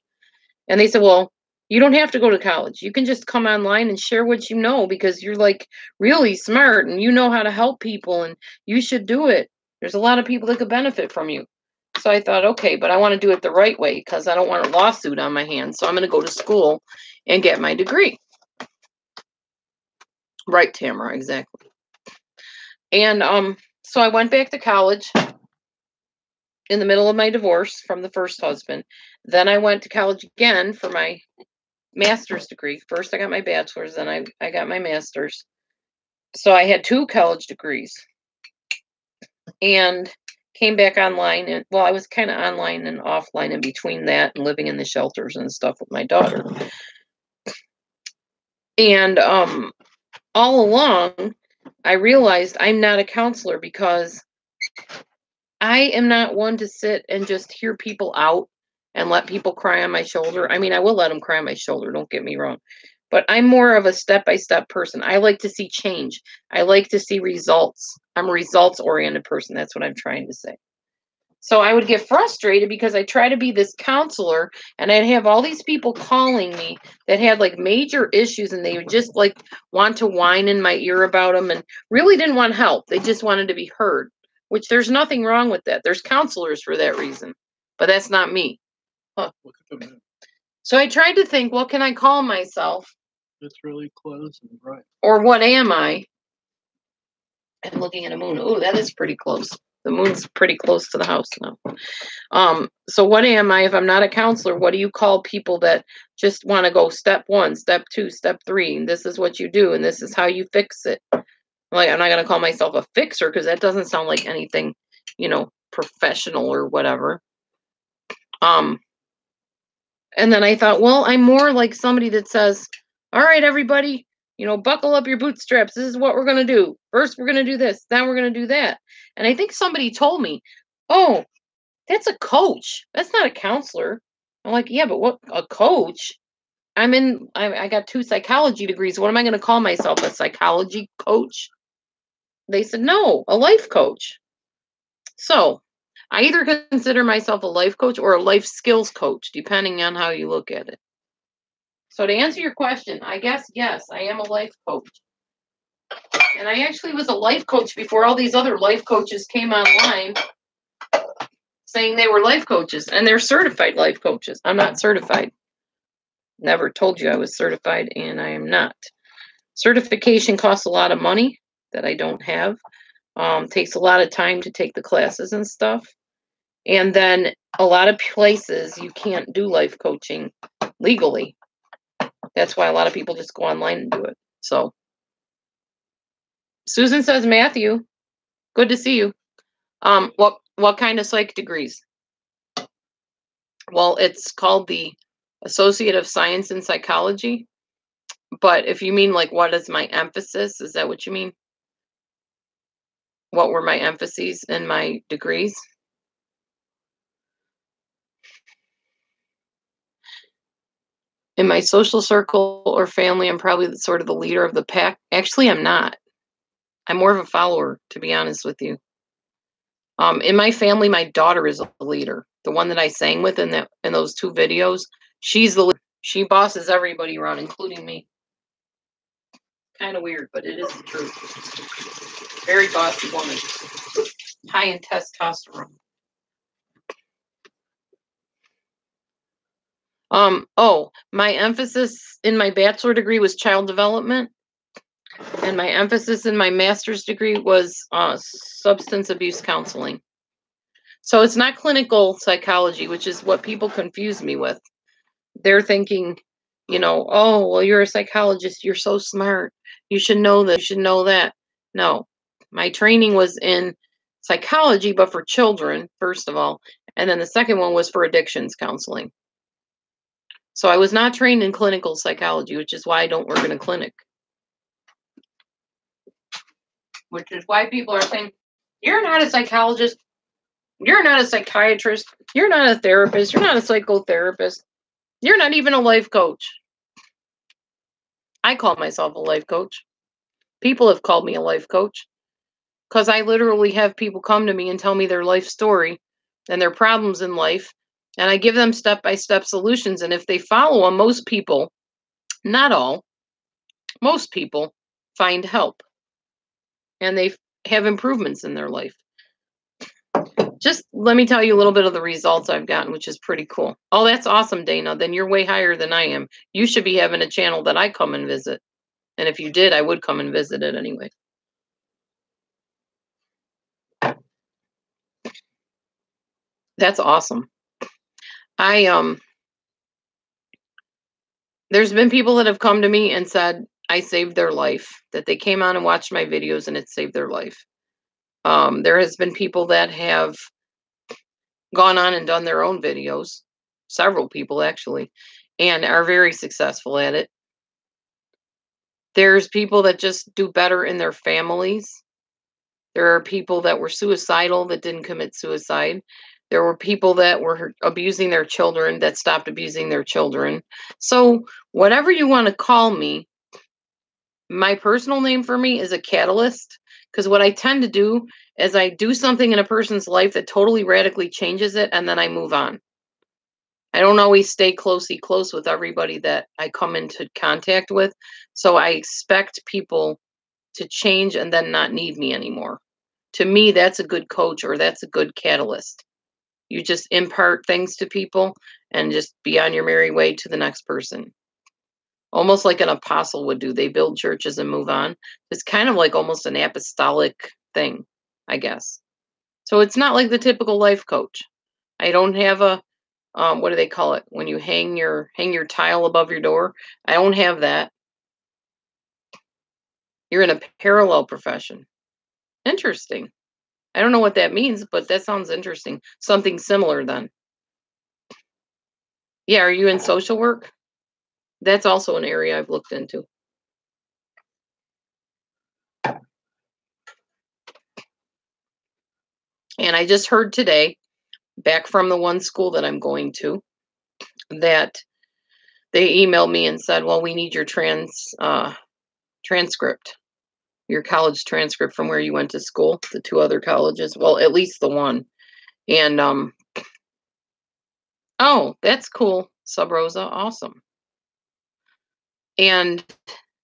And they said, well, you don't have to go to college. You can just come online and share what you know because you're like really smart and you know how to help people and you should do it. There's a lot of people that could benefit from you. So I thought, okay, but I want to do it the right way because I don't want a lawsuit on my hands. So I'm going to go to school and get my degree. Right, Tamara, exactly. And so I went back to college in the middle of my divorce from the first husband. Then I went to college again for my master's degree. First I got my bachelor's, then I got my master's. So I had 2 college degrees. And came back online and well, I was kind of online and offline in between that and living in the shelters and stuff with my daughter. And all along I realized I'm not a counselor because I am not one to sit and just hear people out and let people cry on my shoulder. I mean, I will let them cry on my shoulder, don't get me wrong. But I'm more of a step-by-step person. I like to see change. I like to see results. I'm a results-oriented person. That's what I'm trying to say. So I would get frustrated because I try to be this counselor and I'd have all these people calling me that had like major issues and they would just like want to whine in my ear about them and really didn't want help. They just wanted to be heard, which there's nothing wrong with that. There's counselors for that reason, but that's not me. Huh. Look at the moon. So I tried to think, what can I call myself? It's really close and bright. Or what am I? I'm looking at a moon. Oh, that is pretty close. The moon's pretty close to the house now. So what am I if I'm not a counselor? What do you call people that just want to go step 1, step 2, step 3, and this is what you do, and this is how you fix it? Like, I'm not going to call myself a fixer because that doesn't sound like anything, professional or whatever. And then I thought, well, I'm more like somebody that says, all right, everybody, buckle up your bootstraps. This is what we're going to do. First, we're going to do this. Then we're going to do that. And I think somebody told me, oh, that's a coach. That's not a counselor. I'm like, yeah, but what? A coach? I got 2 psychology degrees. What am I going to call myself? A psychology coach? They said, no, a life coach. So I either consider myself a life coach or a life skills coach, depending on how you look at it. So to answer your question, I guess, yes, I am a life coach. And I actually was a life coach before all these other life coaches came online saying they were life coaches, and they're certified life coaches. I'm not certified. Never told you I was certified, and I am not. Certification costs a lot of money that I don't have. Takes a lot of time to take the classes and stuff. And then a lot of places you can't do life coaching legally. That's why a lot of people just go online and do it. So Susan says, Matthew, good to see you. What kind of psych degrees? Well, it's called the Associate of Science in Psychology. But if you mean like what is my emphasis, is that what you mean? What were my emphases in my degrees? In my social circle or family, I'm probably sort of the leader of the pack. Actually, I'm not. I'm more of a follower, to be honest with you. In my family, my daughter is a leader. The one that I sang with in those 2 videos, she's the leader. She bosses everybody around, including me. Kind of weird, but it is the truth. Very bossy woman. High in testosterone. My emphasis in my bachelor degree was child development, and my emphasis in my master's degree was substance abuse counseling. So it's not clinical psychology, which is what people confuse me with. They're thinking, oh, well, you're a psychologist. You're so smart. You should know this. You should know that. No, my training was in psychology, but for children, first of all. And then the second one was for addictions counseling. So I was not trained in clinical psychology, which is why I don't work in a clinic. Which is why people are saying, you're not a psychologist. You're not a psychiatrist. You're not a therapist. You're not a psychotherapist. You're not even a life coach. I call myself a life coach. People have called me a life coach because I literally have people come to me and tell me their life story and their problems in life. And I give them step-by-step solutions. And if they follow them, most people, not all, most people find help. And they have improvements in their life. Just let me tell you a little bit of the results I've gotten, which is pretty cool. Oh, that's awesome, Dana. Then you're way higher than I am. You should be having a channel that I come and visit. And if you did, I would come and visit it anyway. That's awesome. There's been people that have come to me and said I saved their life, that they came on and watched my videos and it saved their life. There has been people that have gone on and done their own videos, several people actually, and are very successful at it. There's people that just do better in their families. There are people that were suicidal that didn't commit suicide. There were people that were abusing their children that stopped abusing their children. So whatever you want to call me, my personal name for me is a catalyst, because what I tend to do is I do something in a person's life that totally radically changes it, and then I move on. I don't always stay close with everybody that I come into contact with. So I expect people to change and then not need me anymore. To me, that's a good coach, or that's a good catalyst. You just impart things to people and just be on your merry way to the next person. Almost like an apostle would do. They build churches and move on. It's kind of like almost an apostolic thing, I guess. So it's not like the typical life coach. I don't have a what do they call it when you hang your tile above your door? I don't have that. You're in a parallel profession. Interesting. I don't know what that means, but that sounds interesting. Something similar then. Yeah, are you in social work? That's also an area I've looked into. And I just heard today, back from the one school that I'm going to, that they emailed me and said, well, we need your transcript, your college transcript from where you went to school, the 2 other colleges. Well, at least the one. And oh, that's cool, Sub Rosa. Awesome. And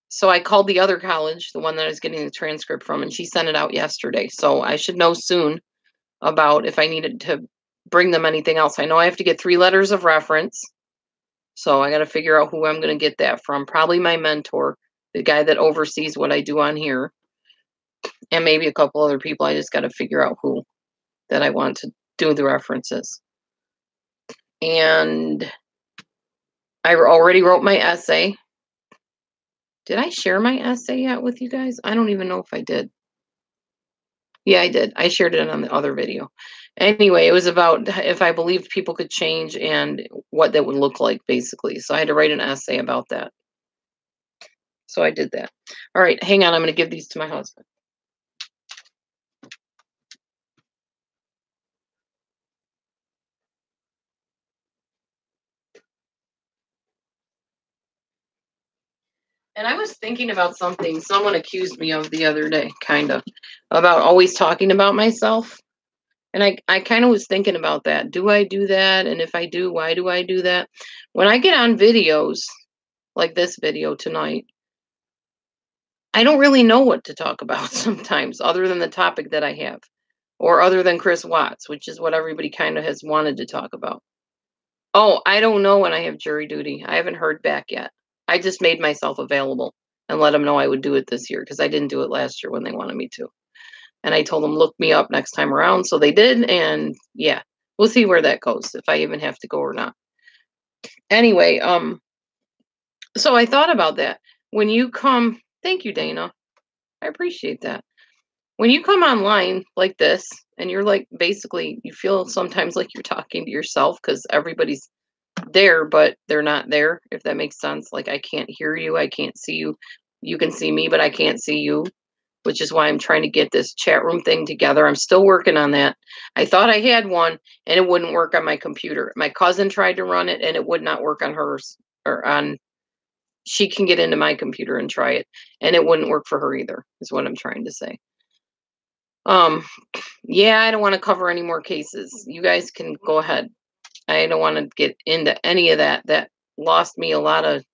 so I called the other college, the one that I was getting the transcript from, and she sent it out yesterday. So I should know soon about if I needed to bring them anything else. I know I have to get 3 letters of reference. So I got to figure out who I'm going to get that from. Probably my mentor, the guy that oversees what I do on here, and maybe a couple other people. I just got to figure out who that I want to do the references. And I already wrote my essay. Did I share my essay yet with you guys? I don't even know if I did. Yeah, I did. I shared it on the other video. Anyway, it was about if I believed people could change and what that would look like, basically. So I had to write an essay about that. So I did that. All right, hang on. I'm going to give these to my husband. And I was thinking about something someone accused me of the other day, kind of, about always talking about myself. And I kind of was thinking about that. Do I do that? And if I do, why do I do that? When I get on videos like this video tonight, I don't really know what to talk about sometimes, other than the topic that I have, or other than Chris Watts, which is what everybody kind of has wanted to talk about. Oh, I don't know when I have jury duty. I haven't heard back yet. I just made myself available and let them know I would do it this year because I didn't do it last year when they wanted me to. And I told them, look me up next time around. So they did. And yeah, we'll see where that goes, if I even have to go or not. Anyway, so I thought about that. When you come, thank you, Dana. I appreciate that. When you come online like this, and you're like, basically, you feel sometimes like you're talking to yourself because everybody's there, but they're not there, if that makes sense. Like, I can't hear you, I can't see you. You can see me, but I can't see you, which is why I'm trying to get this chat room thing together. I'm still working on that. I thought I had one and it wouldn't work on my computer. My cousin tried to run it and it would not work on hers, or on, she can get into my computer and try it and it wouldn't work for her either, is what I'm trying to say. Yeah, I don't want to cover any more cases. You guys can go ahead. I don't want to get into any of that. That lost me a lot of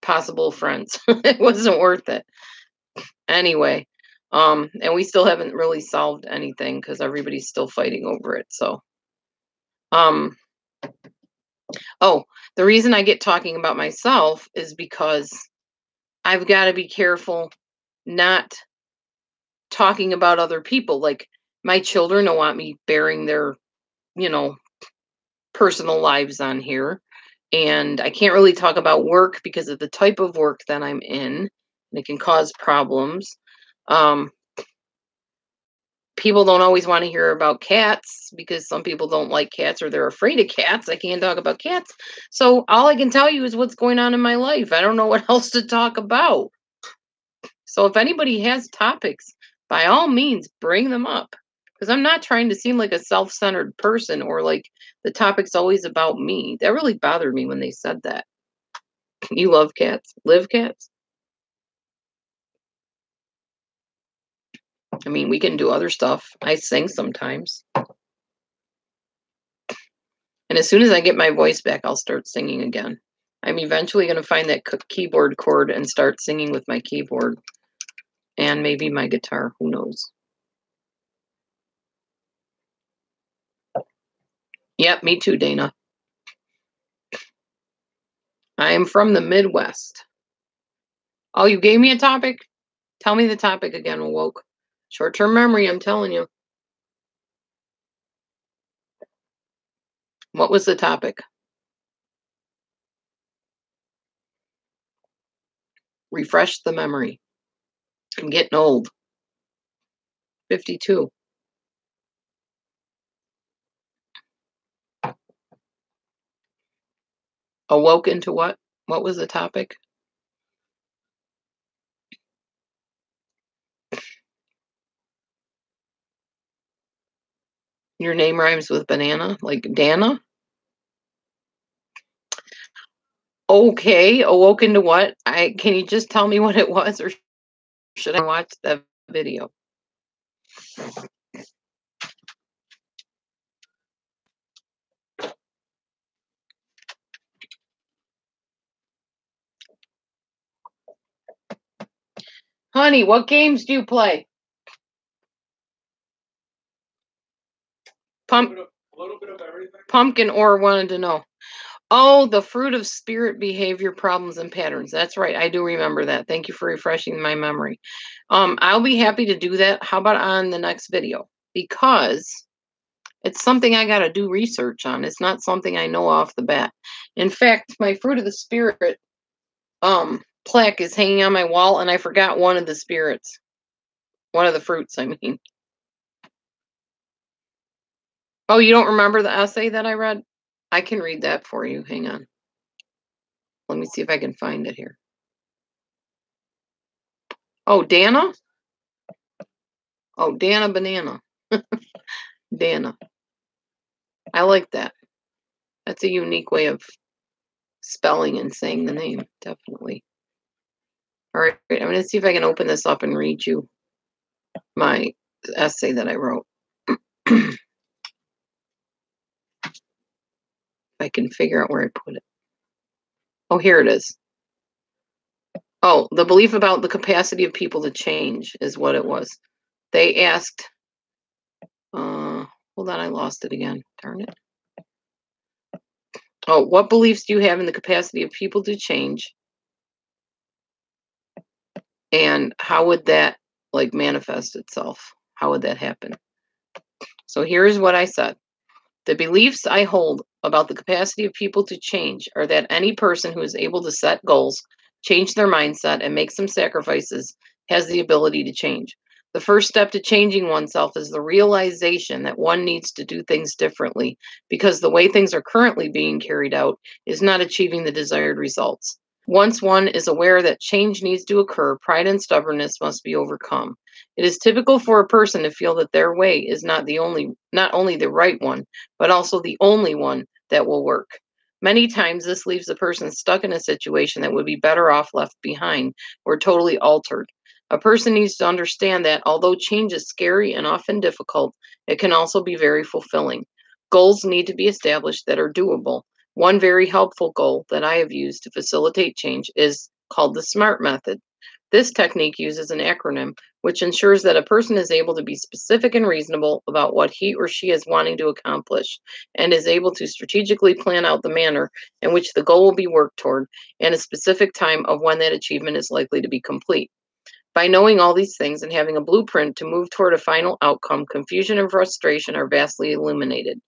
possible friends. It wasn't worth it. Anyway, and we still haven't really solved anything because everybody's still fighting over it. So, oh, the reason I get talking about myself is because I've got to be careful not talking about other people. Like, my children don't want me bearing their, you know, personal lives on here. And I can't really talk about work because of the type of work that I'm in, and it can cause problems. People don't always want to hear about cats because some people don't like cats or they're afraid of cats. I can't talk about cats. So all I can tell you is what's going on in my life. I don't know what else to talk about. So if anybody has topics, by all means, bring them up. Because I'm not trying to seem like a self-centered person or like the topic's always about me. That really bothered me when they said that. You love cats. Live cats? I mean, we can do other stuff. I sing sometimes. And as soon as I get my voice back, I'll start singing again. I'm eventually going to find that keyboard chord and start singing with my keyboard. And maybe my guitar. Who knows? Yep, me too, Dana. I am from the Midwest. Oh, you gave me a topic? Tell me the topic again, Awoke. Short-term memory, I'm telling you. What was the topic? Refresh the memory. I'm getting old. 52. Awoke into what? What was the topic? Your name rhymes with banana, like Dana? Okay, awoken to what? Can you just tell me what it was, or should I watch the video? Honey, what games do you play? A little bit of everything. Pumpkin Ore wanted to know. Oh, the fruit of spirit behavior problems and patterns. That's right. I do remember that. Thank you for refreshing my memory. I'll be happy to do that. How about on the next video? Because it's something I got to do research on. It's not something I know off the bat. In fact, my fruit of the spirit plaque is hanging on my wall, and I forgot one of the spirits. One of the fruits, I mean. Oh, you don't remember the essay that I read? I can read that for you. Hang on. Let me see if I can find it here. Oh, Dana? Oh, Dana Banana. Dana. I like that. That's a unique way of spelling and saying the name, definitely. All right, I'm going to see if I can open this up and read you my essay that I wrote. I can figure out where I put it. Oh, here it is. Oh, the belief about the capacity of people to change is what it was. They asked, hold on, I lost it again. Darn it. Oh, what beliefs do you have in the capacity of people to change? And how would that like manifest itself? How would that happen? So here's what I said. The beliefs I hold about the capacity of people to change are that any person who is able to set goals, change their mindset, and make some sacrifices has the ability to change. The first step to changing oneself is the realization that one needs to do things differently because the way things are currently being carried out is not achieving the desired results. Once one is aware that change needs to occur, pride and stubbornness must be overcome. It is typical for a person to feel that their way is not only the right one, but also the only one that will work. Many times, this leaves the person stuck in a situation that would be better off left behind or totally altered. A person needs to understand that although change is scary and often difficult, it can also be very fulfilling. Goals need to be established that are doable. One very helpful goal that I have used to facilitate change is called the SMART method. This technique uses an acronym which ensures that a person is able to be specific and reasonable about what he or she is wanting to accomplish and is able to strategically plan out the manner in which the goal will be worked toward and a specific time of when that achievement is likely to be complete. By knowing all these things and having a blueprint to move toward a final outcome, confusion and frustration are vastly eliminated.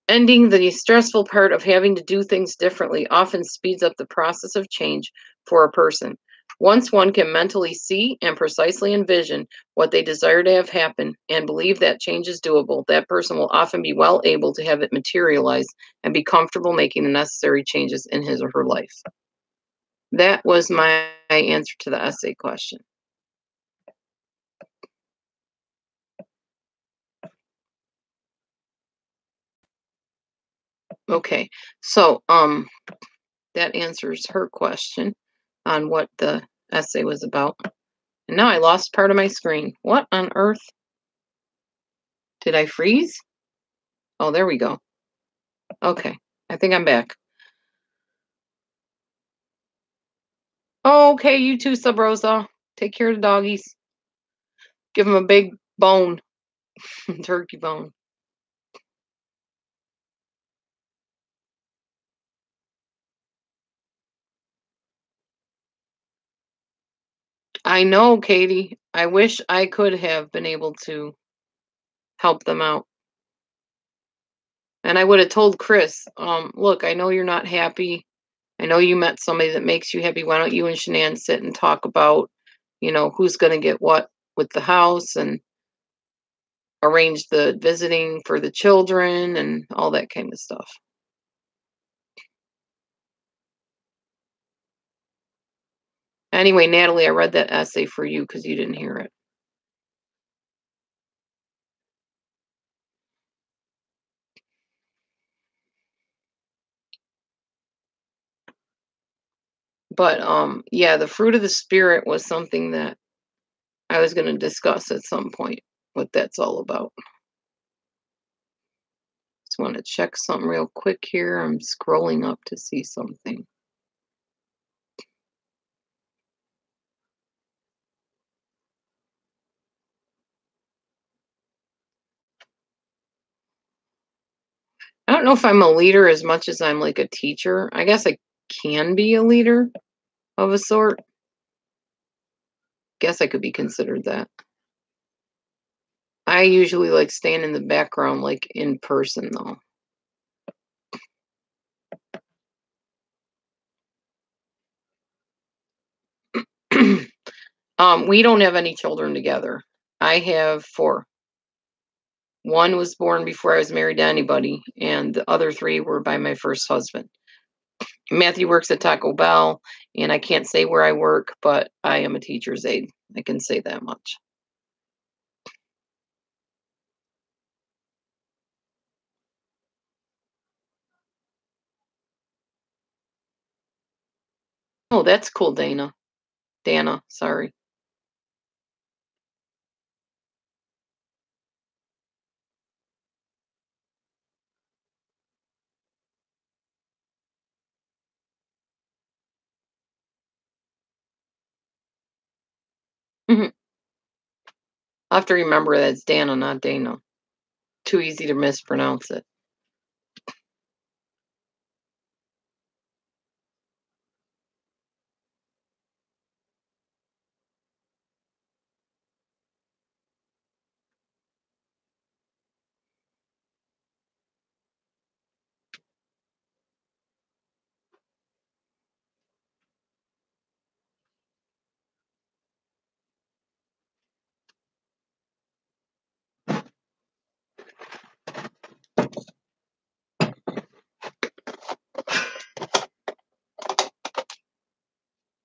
Ending the stressful part of having to do things differently often speeds up the process of change for a person. Once one can mentally see and precisely envision what they desire to have happen and believe that change is doable, that person will often be well able to have it materialize and be comfortable making the necessary changes in his or her life. That was my answer to the essay question. Okay, so that answers her question on what the essay was about. And now I lost part of my screen. What on earth? Did I freeze? Oh, there we go. Okay, I think I'm back. Okay, you too, Sub Rosa. Take care of the doggies. Give them a big bone, turkey bone. I know, Katie. I wish I could have been able to help them out. And I would have told Chris, look, I know you're not happy. I know you met somebody that makes you happy. Why don't you and Shanann sit and talk about, who's going to get what with the house and arrange the visiting for the children and all that kind of stuff. Anyway, Natalie, I read that essay for you because you didn't hear it. But yeah, the fruit of the spirit was something that I was going to discuss at some point, what that's all about. Just want to check something real quick here. I'm scrolling up to see something. I don't know if I'm a leader as much as I'm like a teacher. I guess I can be a leader of a sort. Guess I could be considered that. I usually like staying in the background, like in person, though. We don't have any children together. I have 4. One was born before I was married to anybody, and the other 3 were by my first husband. Matthew works at Taco Bell, and I can't say where I work, but I am a teacher's aide. I can say that much. Oh, that's cool, Dana. Dana, sorry. Mhm. I have to remember that it's Dana, not Dana. Too easy to mispronounce it.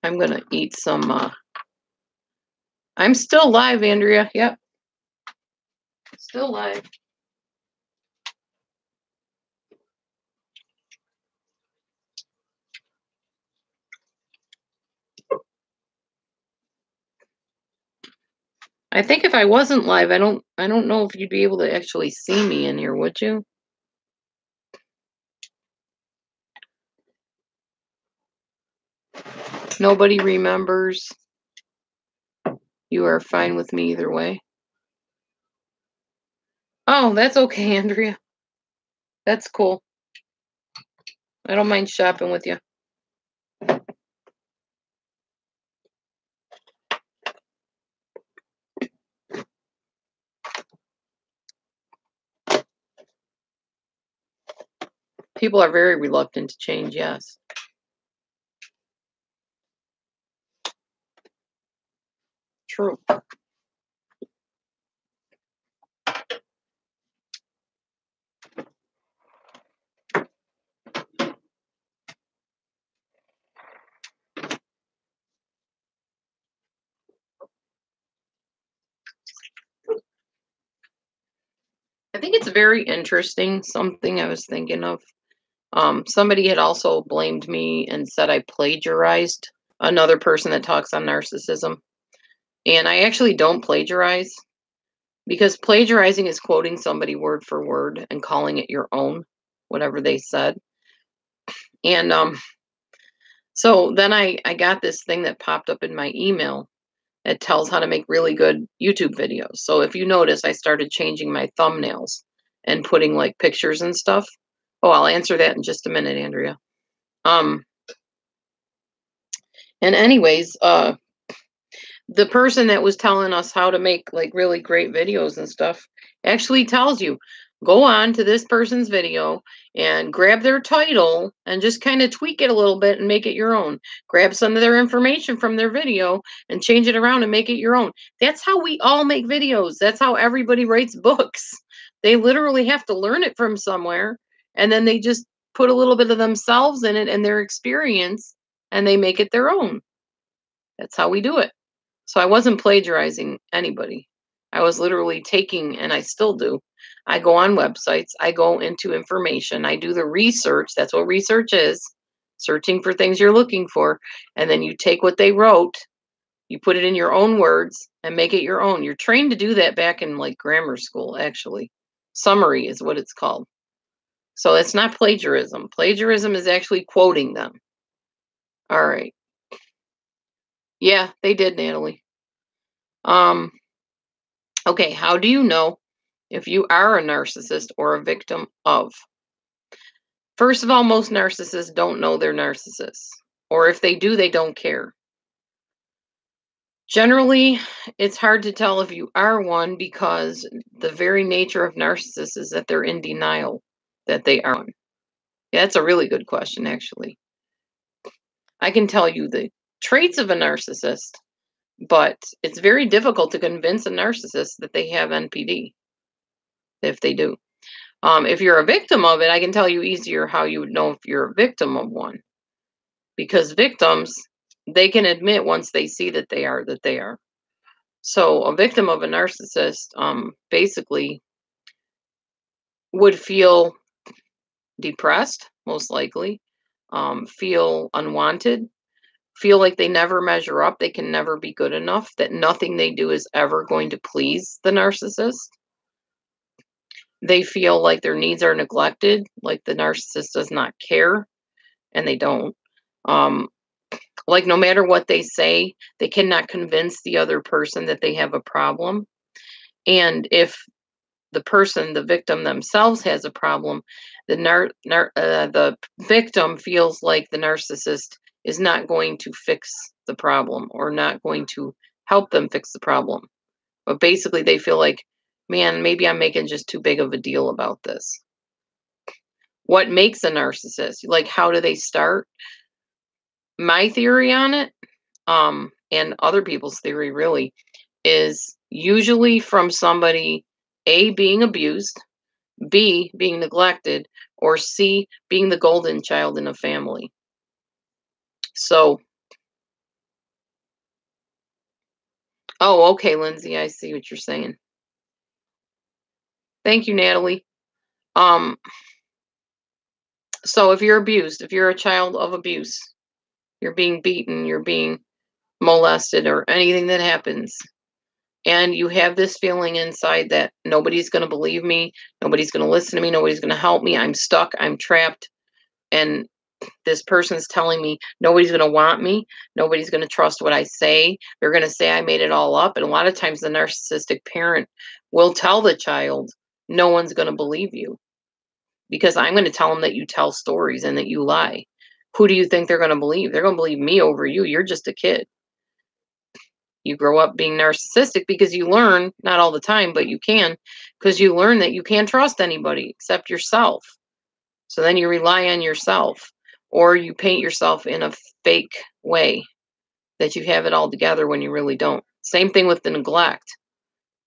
I'm gonna eat some. I'm still live, Andrea. Yep, still live. I think if I wasn't live, I don't know if you'd be able to actually see me in here, would you? Nobody remembers. You are fine with me either way. Oh, that's okay, Andrea. That's cool. I don't mind shopping with you. People are very reluctant to change, yes. True. I think it's very interesting, something I was thinking of. Somebody had also blamed me and said I plagiarized another person that talks on narcissism. And I actually don't plagiarize because plagiarizing is quoting somebody word for word and calling it your own, whatever they said. And so then I got this thing that popped up in my email. It tells how to make really good YouTube videos. So if you notice, I started changing my thumbnails and putting like pictures and stuff. Oh, I'll answer that in just a minute, Andrea. And anyways, the person that was telling us how to make like really great videos and stuff actually tells you go on to this person's video and grab their title and just kind of tweak it a little bit and make it your own. Grab some of their information from their video and change it around and make it your own. That's how we all make videos. That's how everybody writes books. They literally have to learn it from somewhere and then they just put a little bit of themselves in it and their experience and they make it their own. That's how we do it. So I wasn't plagiarizing anybody. I was literally taking, and I still do. I go on websites, I go into information, I do the research. That's what research is. searching for things you're looking for, and then you take what they wrote, you put it in your own words and make it your own. You're trained to do that back in like grammar school, actually. Summary is what it's called. So it's not plagiarism. Plagiarism is actually quoting them. All right. Yeah, they did, Natalie. Okay, how do you know if you are a narcissist or a victim of? First of all, most narcissists don't know they're narcissists. Or if they do, they don't care. Generally, it's hard to tell if you are one because the very nature of narcissists is that they're in denial that they are one. Yeah, that's a really good question, actually. I can tell you the traits of a narcissist, but it's very difficult to convince a narcissist that they have NPD if they do. If you're a victim of it, I can tell you easier how you would know if you're a victim of one. Because victims, they can admit once they see that they are. So a victim of a narcissist basically would feel depressed, most likely, feel unwanted, feel like they never measure up, they can never be good enough, that nothing they do is ever going to please the narcissist. They feel like their needs are neglected, like the narcissist does not care, and they don't. Like no matter what they say, they cannot convince the other person that they have a problem. And if the victim themselves has a problem, the victim feels like the narcissist is not going to fix the problem or not going to help them fix the problem. But basically, they feel like, man, maybe I'm making just too big of a deal about this. What makes a narcissist? Like, how do they start? My theory on it, and other people's theory really, is usually from somebody, A, being abused, B, being neglected, or C, being the golden child in a family. So, oh, okay, Lindsay, I see what you're saying. Thank you, Natalie. So if you're abused, if you're a child of abuse, you're being beaten, you're being molested, or anything that happens, and you have this feeling inside that nobody's going to believe me, nobody's going to listen to me, nobody's going to help me, I'm stuck, I'm trapped, and this person's telling me nobody's going to want me, nobody's going to trust what I say, they're going to say I made it all up. And a lot of times the narcissistic parent will tell the child, no one's going to believe you because I'm going to tell them that you tell stories and that you lie. Who do you think they're going to believe? They're going to believe me over you. You're just a kid. You grow up being narcissistic because you learn, not all the time, but you can, because you learn that you can't trust anybody except yourself. So then you rely on yourself, or you paint yourself in a fake way that you have it all together when you really don't. Same thing with the neglect.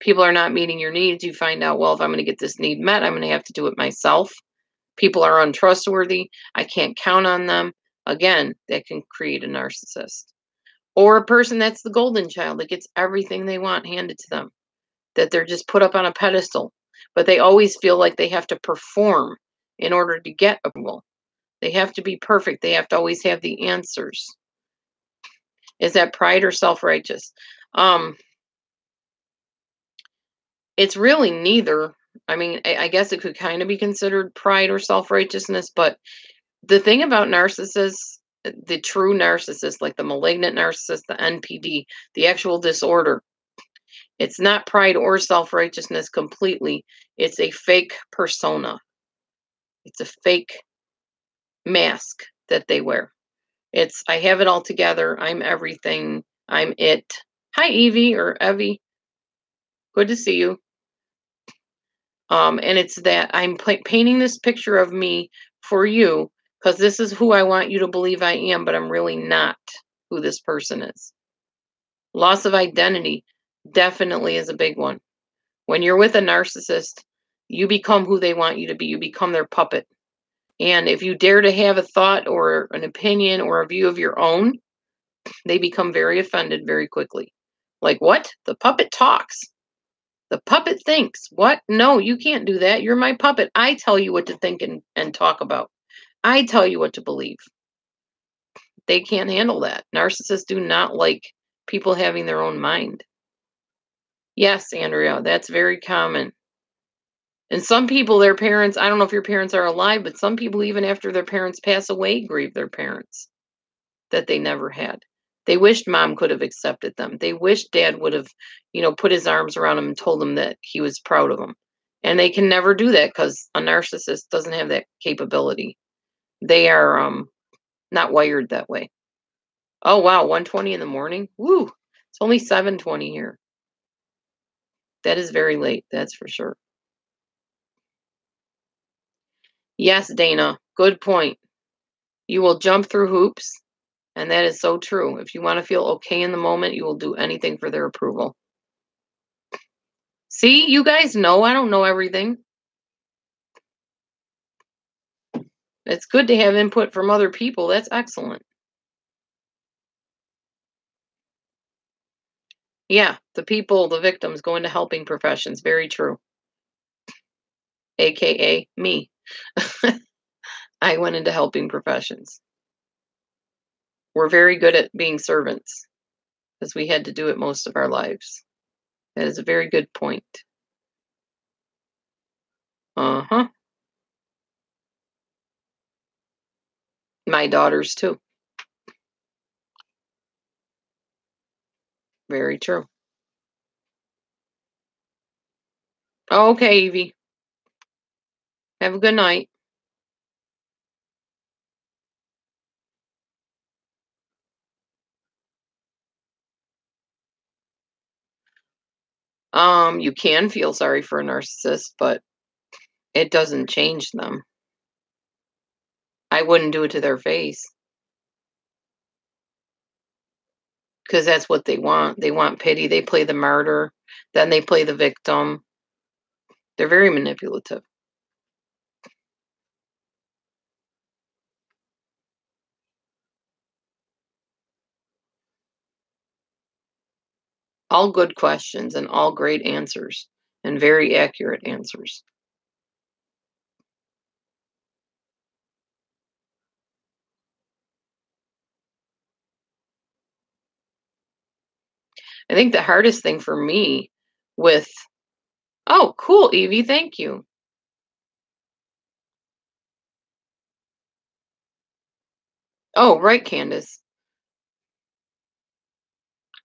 People are not meeting your needs. You find out, well, if I'm going to get this need met, I'm going to have to do it myself. People are untrustworthy. I can't count on them. Again, that can create a narcissist. Or a person that's the golden child that gets everything they want handed to them, that they're just put up on a pedestal, but they always feel like they have to perform in order to get approval. They have to be perfect. They have to always have the answers. Is that pride or self-righteous? It's really neither. I mean, I guess it could kind of be considered pride or self-righteousness, but the thing about narcissists, the true narcissist, like the malignant narcissist, the NPD, the actual disorder, it's not pride or self-righteousness completely. It's a fake persona. It's a fake mask that they wear. It's, I have it all together. I'm everything. I'm it. Hi, Evie or Evie. Good to see you. And it's that I'm painting this picture of me for you because this is who I want you to believe I am, but I'm really not who this person is. Loss of identity definitely is a big one. When you're with a narcissist, you become who they want you to be. You become their puppet. And if you dare to have a thought or an opinion or a view of your own, they become very offended very quickly. Like, what? The puppet talks. The puppet thinks. What? No, you can't do that. You're my puppet. I tell you what to think and talk about. I tell you what to believe. They can't handle that. Narcissists do not like people having their own mind. Yes, Andrea, that's very common. And some people, their parents, I don't know if your parents are alive, but some people, even after their parents pass away, grieve their parents that they never had. They wished mom could have accepted them. They wished dad would have, put his arms around them and told them that he was proud of them. And they can never do that because a narcissist doesn't have that capability. They are not wired that way. Oh, wow, 1:20 in the morning? Woo! It's only 7:20 here. That is very late, that's for sure. Yes, Dana, good point. You will jump through hoops, and that is so true. If you want to feel okay in the moment, you will do anything for their approval. See, you guys know I don't know everything. It's good to have input from other people. That's excellent. Yeah, the people, the victims go into helping professions. Very true. AKA me. I went into helping professions. We're very good at being servants because we had to do it most of our lives. That is a very good point. Uh-huh. My daughters too. Very true. Okay, Evie. Have a good night. You can feel sorry for a narcissist, but it doesn't change them. I wouldn't do it to their face. Because that's what they want. They want pity. They play the martyr. Then they play the victim. They're very manipulative. All good questions and all great answers and very accurate answers. I think the hardest thing for me with, oh, cool, Evie, thank you. Oh, right, Candace.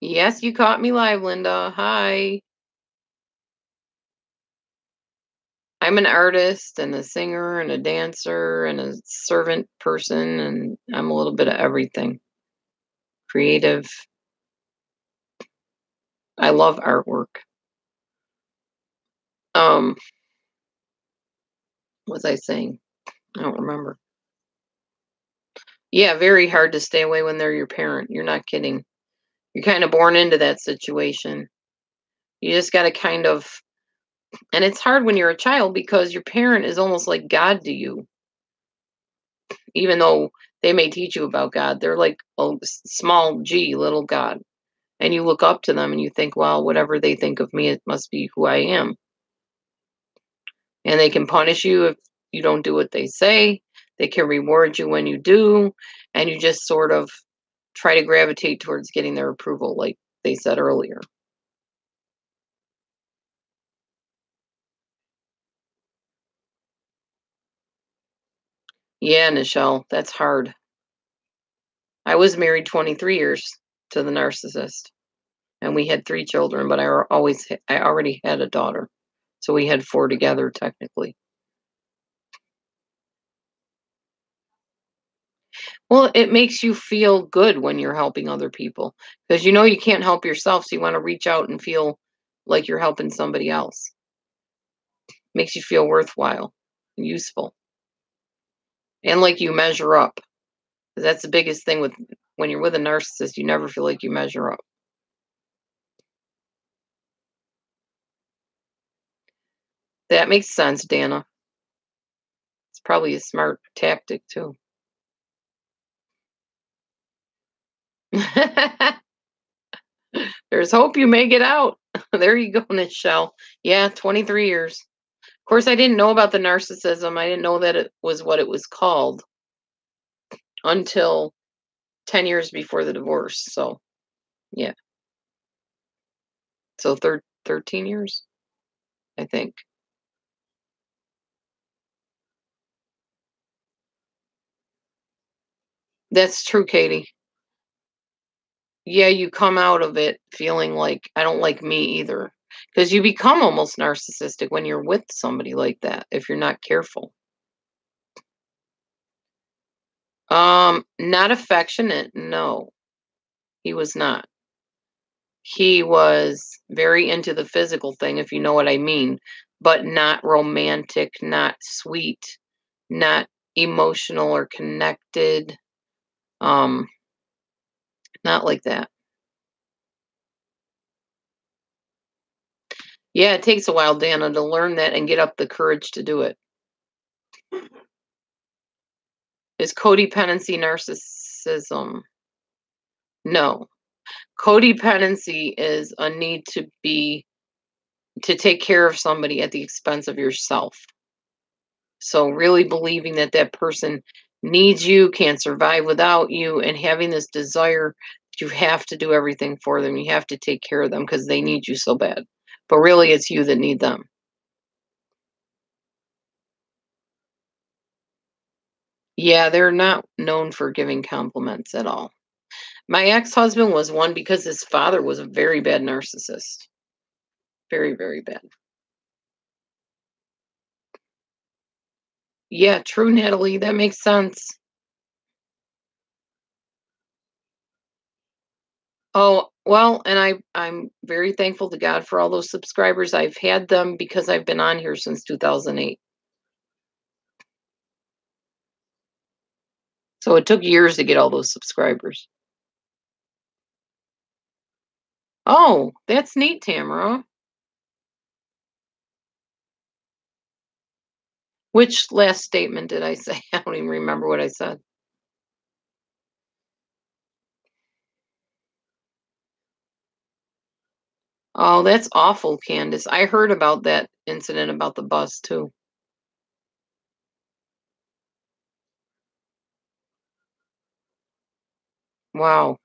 Yes, you caught me live, Linda. Hi. I'm an artist and a singer and a dancer and a servant person, and I'm a little bit of everything. Creative. I love artwork. What was I saying? I don't remember. Yeah, very hard to stay away when they're your parent. You're not kidding. You're kind of born into that situation. You just got to kind of, and it's hard when you're a child because your parent is almost like God to you, even though they may teach you about God. They're like a small g, little God. And you look up to them and you think, well, whatever they think of me, it must be who I am. And they can punish you if you don't do what they say. They can reward you when you do. And you just sort of try to gravitate towards getting their approval, like they said earlier. Yeah, Nichelle, that's hard. I was married 23 years to the narcissist, and we had 3 children, but I already had a daughter. So we had 4 together technically. Well, it makes you feel good when you're helping other people because you can't help yourself, so you want to reach out and feel like you're helping somebody else. Makes you feel worthwhile, useful, and like you measure up. 'Cause that's the biggest thing with when you're with a narcissist, you never feel like you measure up. That makes sense, Dana. It's probably a smart tactic too. There's hope you may get out. There you go, Nichelle. Yeah, 23 years. Of course, I didn't know about the narcissism. I didn't know that it was what it was called until 10 years before the divorce. So, yeah. So 13 years, I think. That's true, Katie. Yeah, you come out of it feeling like, I don't like me either. Because you become almost narcissistic when you're with somebody like that if you're not careful. Not affectionate, no. He was not. He was very into the physical thing, if you know what I mean, but not romantic, not sweet, not emotional or connected. Um, Not like that. Yeah, it takes a while, Dana, to learn that and get up the courage to do it. Is codependency narcissism? No. Codependency is a need to take care of somebody at the expense of yourself. So really believing that that person needs you, can't survive without you, and having this desire that you have to do everything for them. You have to take care of them because they need you so bad. But really, it's you that need them. Yeah, they're not known for giving compliments at all. My ex-husband was one because his father was a very bad narcissist. Very, very bad. Yeah, true, Natalie. That makes sense. Oh, well, and I'm very thankful to God for all those subscribers. I've had them because I've been on here since 2008. So it took years to get all those subscribers. Oh, that's neat, Tamara. Which last statement did I say? I don't even remember what I said. Oh, that's awful, Candace. I heard about that incident about the bus too. Wow.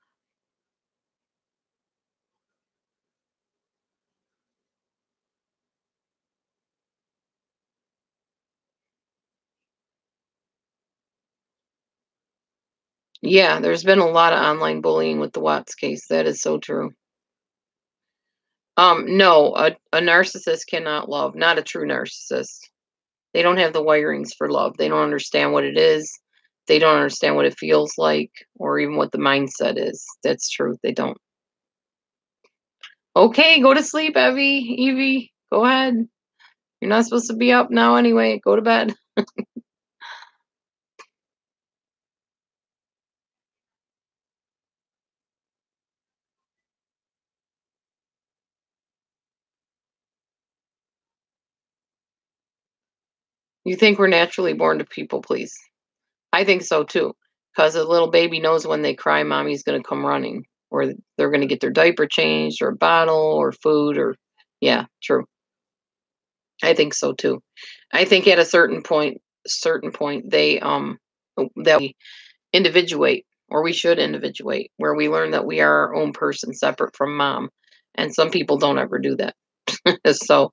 Yeah, there's been a lot of online bullying with the Watts case. That is so true. No, a narcissist cannot love, not a true narcissist. They don't have the wirings for love. They don't understand what it is. They don't understand what it feels like or even what the mindset is. That's true. They don't. Okay, go to sleep, Evie. Go ahead. You're not supposed to be up now anyway. Go to bed. You think we're naturally born to people please? I think so too. Because a little baby knows when they cry, mommy's going to come running, or they're going to get their diaper changed, or a bottle, or food, or yeah, true. I think so too. I think at a certain point, that we individuate, or we should individuate, where we learn that we are our own person, separate from mom. And some people don't ever do that. So,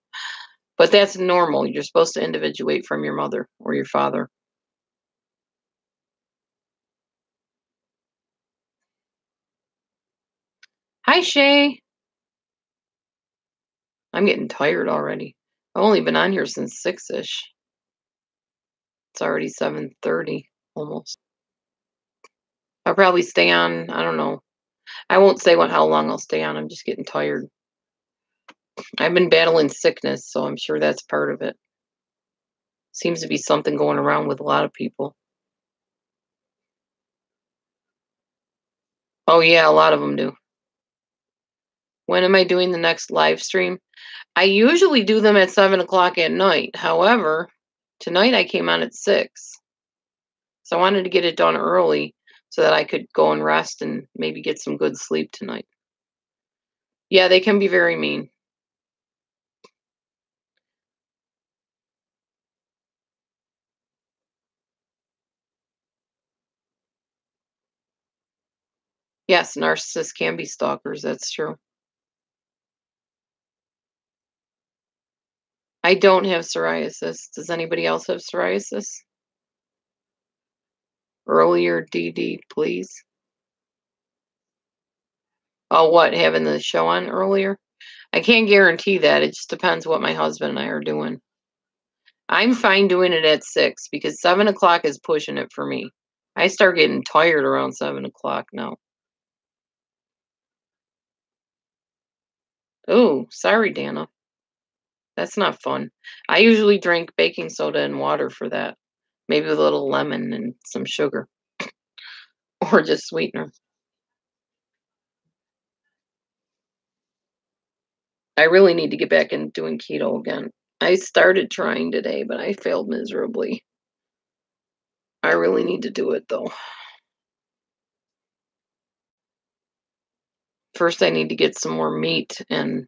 but that's normal. You're supposed to individuate from your mother or your father. Hi, Shay. I'm getting tired already. I've only been on here since 6-ish. It's already 7:30 almost. I'll probably stay on, I don't know. I won't say how long I'll stay on. I'm just getting tired. I've been battling sickness, so I'm sure that's part of it. Seems to be something going around with a lot of people. Oh yeah, a lot of them do. When am I doing the next live stream? I usually do them at 7 o'clock at night. However, tonight I came on at 6. So I wanted to get it done early so that I could go and rest and maybe get some good sleep tonight. Yeah, they can be very mean. Yes, narcissists can be stalkers. That's true. I don't have psoriasis. Does anybody else have psoriasis? Earlier, DD, please. Oh, what? Having the show on earlier? I can't guarantee that. It just depends what my husband and I are doing. I'm fine doing it at 6 because 7 o'clock is pushing it for me. I start getting tired around 7 o'clock now. Oh, sorry, Dana. That's not fun. I usually drink baking soda and water for that. Maybe with a little lemon and some sugar or just sweetener. I really need to get back into doing keto again. I started trying today, but I failed miserably. I really need to do it though. First, I need to get some more meat and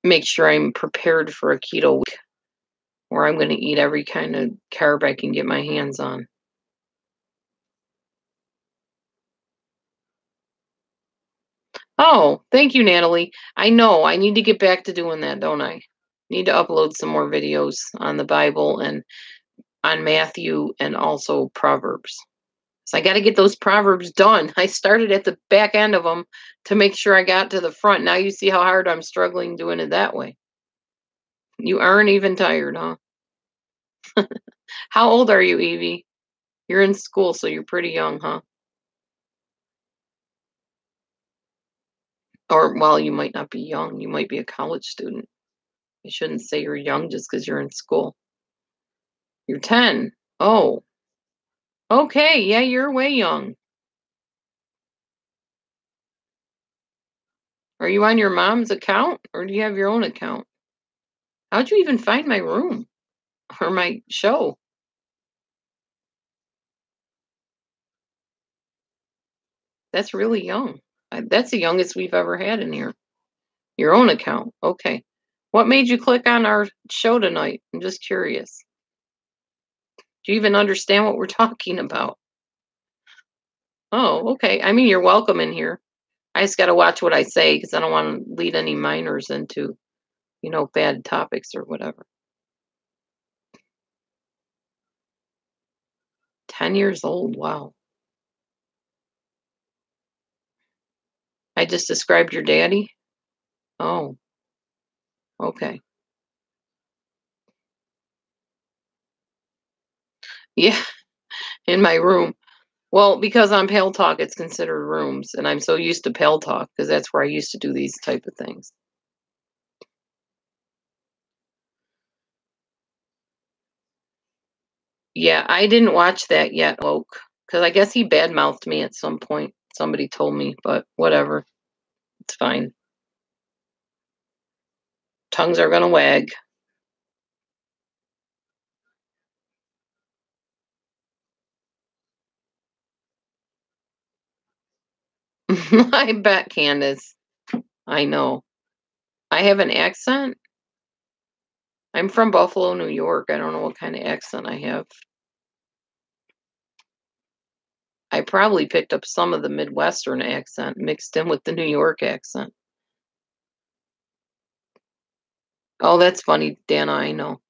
make sure I'm prepared for a keto week where I'm going to eat every kind of carb I can get my hands on. Oh, thank you, Natalie. I know I need to get back to doing that, don't I? Need to upload some more videos on the Bible and on Matthew and also Proverbs. So I got to get those Proverbs done. I started at the back end of them to make sure I got to the front. Now you see how hard I'm struggling doing it that way. You aren't even tired, huh? How old are you, Evie? You're in school, so you're pretty young, huh? Or, well, you might not be young. You might be a college student. You shouldn't say you're young just because you're in school. You're 10. Oh, okay. Yeah, you're way young. Are you on your mom's account or do you have your own account? How'd you even find my room or my show? That's really young. That's the youngest we've ever had in here. Your own account. Okay. What made you click on our show tonight? I'm just curious. Do you even understand what we're talking about? Oh, okay. I mean, you're welcome in here. I just got to watch what I say because I don't want to lead any minors into, bad topics or whatever. 10 years old. Wow. I just described your daddy. Oh, okay. Yeah, in my room. Well, because on Pale Talk, it's considered rooms, and I'm so used to Pale Talk because that's where I used to do these type of things. Yeah, I didn't watch that yet, Woke, because I guess he badmouthed me at some point. Somebody told me, but whatever. It's fine. Tongues are gonna wag. I bet, Candace. I know. I have an accent. I'm from Buffalo, New York. I don't know what kind of accent I have. I probably picked up some of the Midwestern accent mixed in with the New York accent. Oh, that's funny, Dana. I know.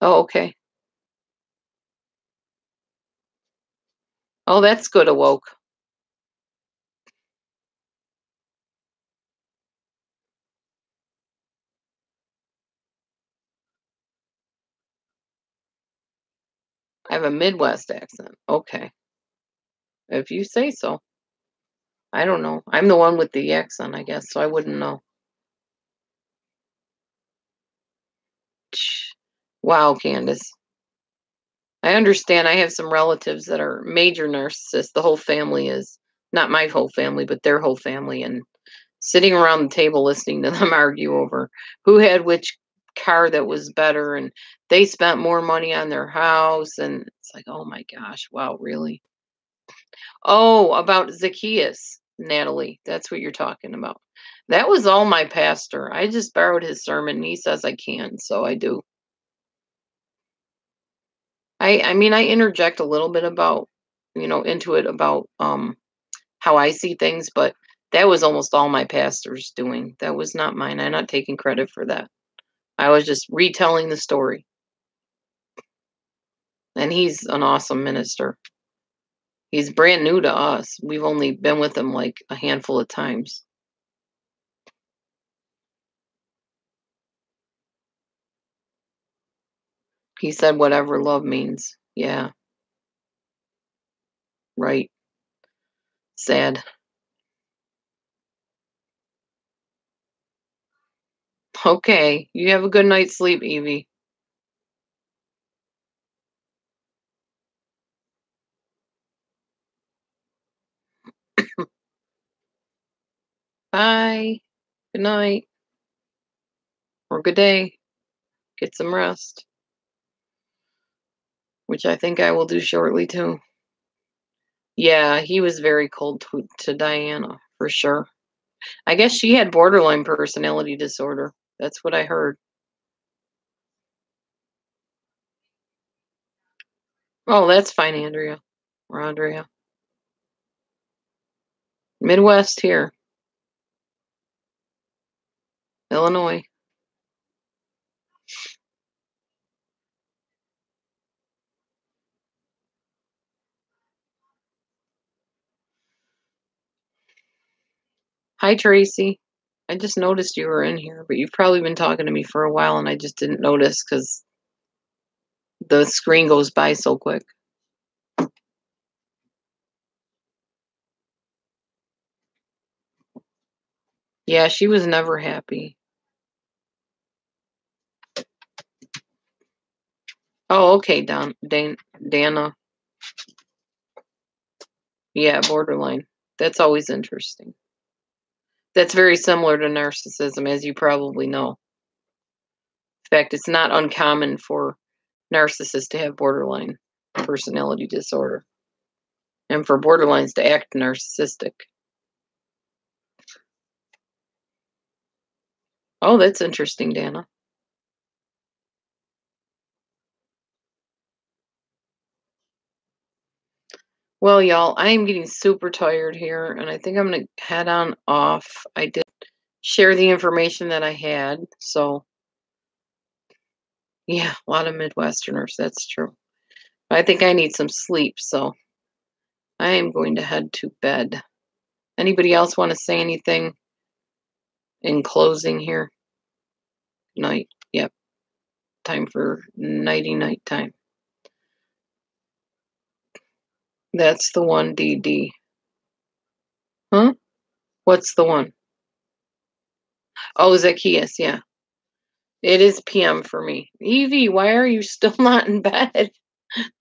Oh, okay. Oh, that's good, Awoke. I have a Midwest accent. Okay. If you say so. I don't know. I'm the one with the accent, I guess, so I wouldn't know. Wow, Candace. I understand I have some relatives that are major narcissists. The whole family is. Not my whole family, but their whole family. And sitting around the table listening to them argue over who had which car that was better and they spent more money on their house. And it's like, oh my gosh, wow, really? Oh, about Zacchaeus, Natalie. That's what you're talking about. That was all my pastor. I just borrowed his sermon, and he says I can, so I do. I mean, I interject a little bit about, into it about how I see things, but that was almost all my pastor's doing. That was not mine. I'm not taking credit for that. I was just retelling the story. And he's an awesome minister. He's brand new to us. We've only been with him like a handful of times. He said whatever love means. Yeah. Right. Sad. Okay. You have a good night's sleep, Evie. Bye. Good night. Or good day. Get some rest. Which I think I will do shortly too. Yeah, he was very cold to Diana, for sure. I guess she had borderline personality disorder. That's what I heard. Oh, that's fine, Andrea. Or Andrea. Midwest here. Illinois. Hi, Tracy. I just noticed you were in here, but you've probably been talking to me for a while and I just didn't notice because the screen goes by so quick. Yeah, she was never happy. Oh, okay, Dana. Yeah, borderline. That's always interesting. That's very similar to narcissism, as you probably know. In fact, it's not uncommon for narcissists to have borderline personality disorder and for borderlines to act narcissistic. Oh, that's interesting, Dana. Well, y'all, I am getting super tired here, and I think I'm going to head on off. I did share the information that I had, so yeah, a lot of Midwesterners, that's true. I think I need some sleep, so I am going to head to bed. Anybody else want to say anything in closing here? Night. Yep. Time for nighty night time. That's the one, DD. Huh? What's the one? Oh, Zacchaeus, yeah. It is PM for me. Evie, why are you still not in bed?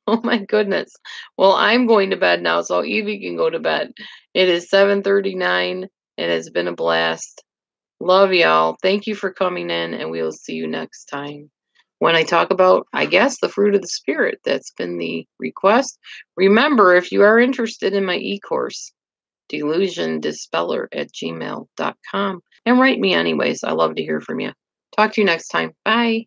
Oh my goodness. Well, I'm going to bed now, so Evie can go to bed. It is 7:39. It has been a blast. Love y'all. Thank you for coming in, and we will see you next time. When I talk about, I guess, the fruit of the Spirit, that's been the request. Remember, if you are interested in my e-course, delusiondispeller@gmail.com, and write me anyways. I love to hear from you. Talk to you next time. Bye.